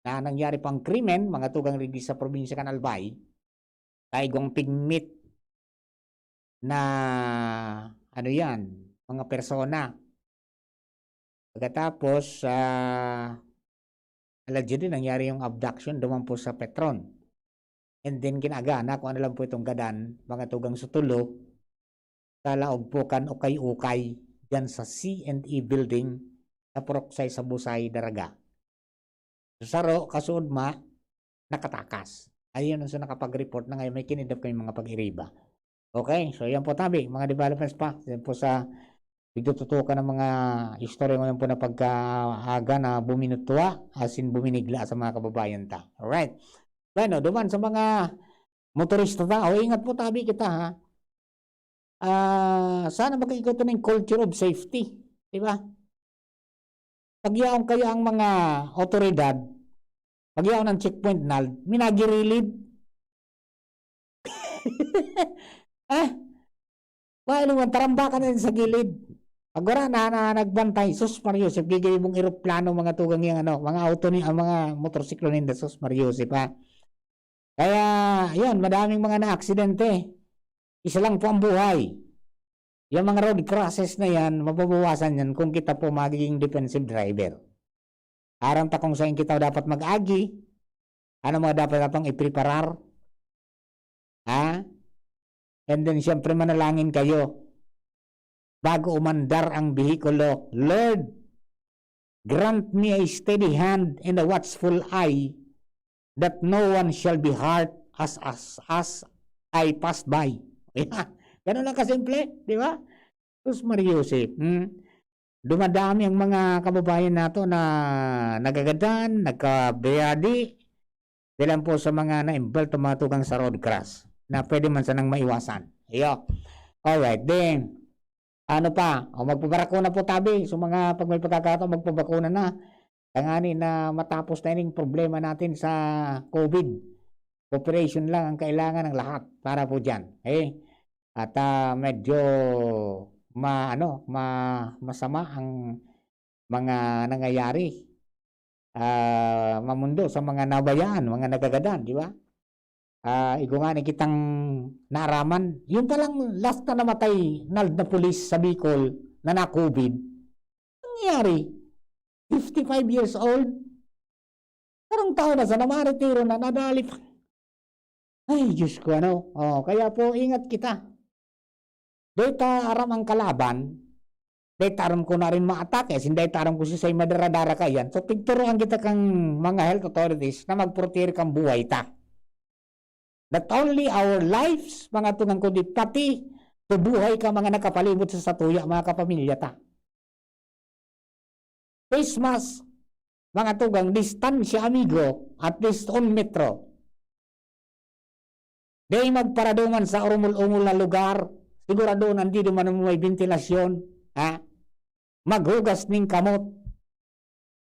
Na nangyari pang krimen, mga tugang rin sa probinsya Canalbay, taigong pigmit na mga persona. Pagkatapos allegedly nangyari yung abduction duman po sa Petron. And then kinagana kung ano lang po itong gadan, mga tugang sutulo, sa laogpukan ukay-ukay dyan sa C&E building sa Poroksay sa Busay, Daraga. Saro, kasuod nakatakas. Ayun ang nakapag-report na ngayon may kinidap kayong mga pag-iriba. Okay, so yan po tabi, mga developments pa. Yan po sa itututukan ng mga istorya ngayon po na pagkaaga na buminutwa, as in buminigla sa mga kababayan ta. Alright. Bueno, duman sa mga motorista ta, ingat po tabi kita sana mag-ikuto ng culture of safety. Diba? Pagyaon kayo ang mga otoridad, pagyaon ng checkpoint minagirilid. Tarambakan na sa gilid. Agora na nagbantay, Sus Mariusip, gigay mong eroplano mga tugang yung mga auto mga motorsiklo ninda, Sus Mariusip Kaya, yun, madaming mga na-aksidente. Isa lang po ang buhay. Yung mga road crosses na yan, mababawasan yan kung kita po magiging defensive driver. Aram ta kung saan kita dapat mag-agi, ano mga dapat natong ipreparar. And then, siyempre manalangin kayo bago umandar ang behikulo. Lord, grant me a steady hand and a watchful eye that no one shall be hurt as I pass by. Ganun lang kasimple, di ba? Sus Mariusip. Dumadami ang mga kababayan nato na nagagadan, nagkabayadi, dahil po sa mga na-imbal tumatugang sa road cross na pwede man sanang maiwasan. Iyo. Alright, then, magpabakuna po tabi. So mga pag may pagkakataon, magpabakuna na. Tangani na matapos na yung problema natin sa COVID. Cooperation lang ang kailangan ng lahat para po dyan. At medyo masama ang mga nangyayari. Mamundo sa mga nabayaan, mga nagagadan, di ba? Igungani kitang naaraman. Yung palang last na namatay na pulis sa Bicol na COVID. Nangyari? 55 years old. Karong taon na sa namaritiro na nadali pa. Ay, Diyos ko, kaya po ingat kita. Dita aram ang kalaban, dita aram ko na rin ma-atake, sinday aram ko siya madaradara ka yan. So, tigturuan kita kang mga health authorities na magproteir kang buhay ta. Not only our lives, mga tunang kundi, pati buhay ka mga nakapalibot sa satuya, mga kapamilya ta. Face mask, mga tugang, distansya amigo, at least 1 metro. Di magparaduman sa umul-umul na lugar, sigurado nandito man may ventilasyon, ha? Maghugas ning kamot.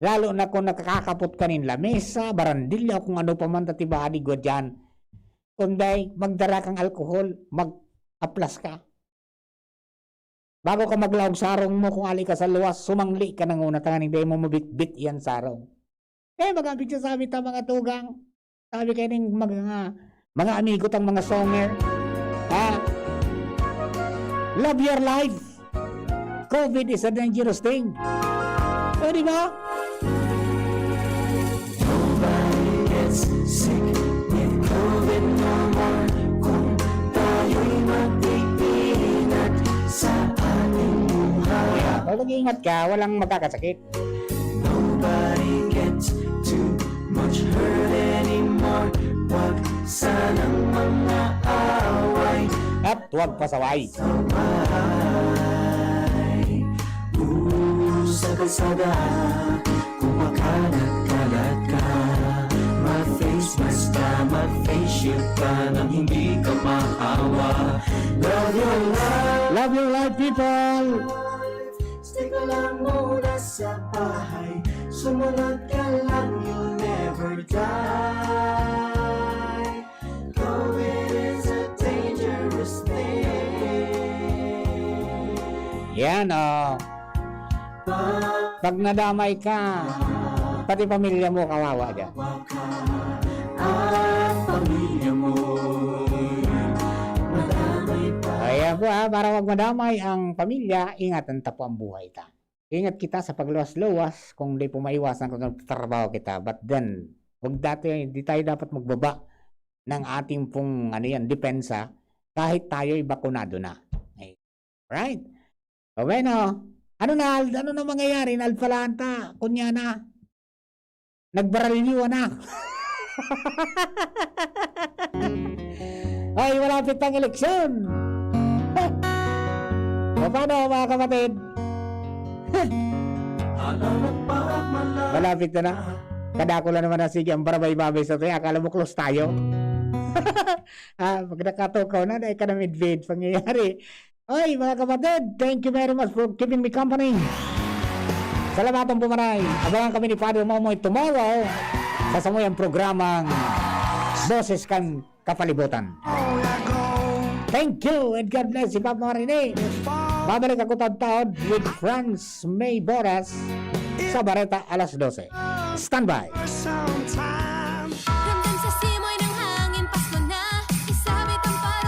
Lalo na kung nakakapot ka nin lamesa, barandilya, kung ano pa man tatibahadi ko dyan. Kundi magdara kang alkohol, mag-aplas ka. Bago ka maglawag sarong mo, kung ali ka sa luwas, sumangli ka ng una, tanganing di mo mabit-bit yan sarong. Magabig siya sabi ta mga tugang, sabi kayo ng mga amigo tang mga songer, ha? Love your life. COVID is a dangerous thing. O, di ba? Nobody gets sick with COVID no more. Kung tayo'y mag-iingat sa ating buhay. Pag mag-iingat ka, walang magkakasakit. Nobody gets too much hurt anymore. Wag sanang mga away. At huwag pasaway. Sa kalsada, kung makalat-kalat ka, ma-face mask ka, ma-face shield ka, nang hindi ka maawa. Love your life. Love your life, people. Stay ka lang muna sa bahay, sumunod ka lang, you'll never die. COVID is a dangerous thing. Yan, oh. Pag nadamay ka, pati pamilya mo kawawa dyan. Ang pamilya mo madamay pa. Kaya po para wag madamay ang pamilya, ingatan ta po ang buhay ta. Ingat kita sa pagluwas-luwas kung di po maiwasan kung trabaho kita. But then, di tayo dapat magbaba ng ating pong depensa kahit tayo'y bakunado na. Right? So, bueno, ano na mangyayari? Nalpalanta, kunya na. Nagbaralyo na. Ay, malapit ang eleksyon. O paano mga kapatid? Malapit na na. Kadako lang naman na sige ang barabay-babay sa tayo. Akala mo close tayo. Pag nakatukaw na, dahil ka na midvid pangyayari. Oy, mga kapatid, thank you very much for keeping me company. Salamatan po maray. Abangan kami ni Father Momoy tomorrow sa samuyang programang Boses Kan Kapalibutan. Thank you and God bless si Papa Marine. Babalik ako taon with Franz May Boras sa Bareta alas 12. Stand by.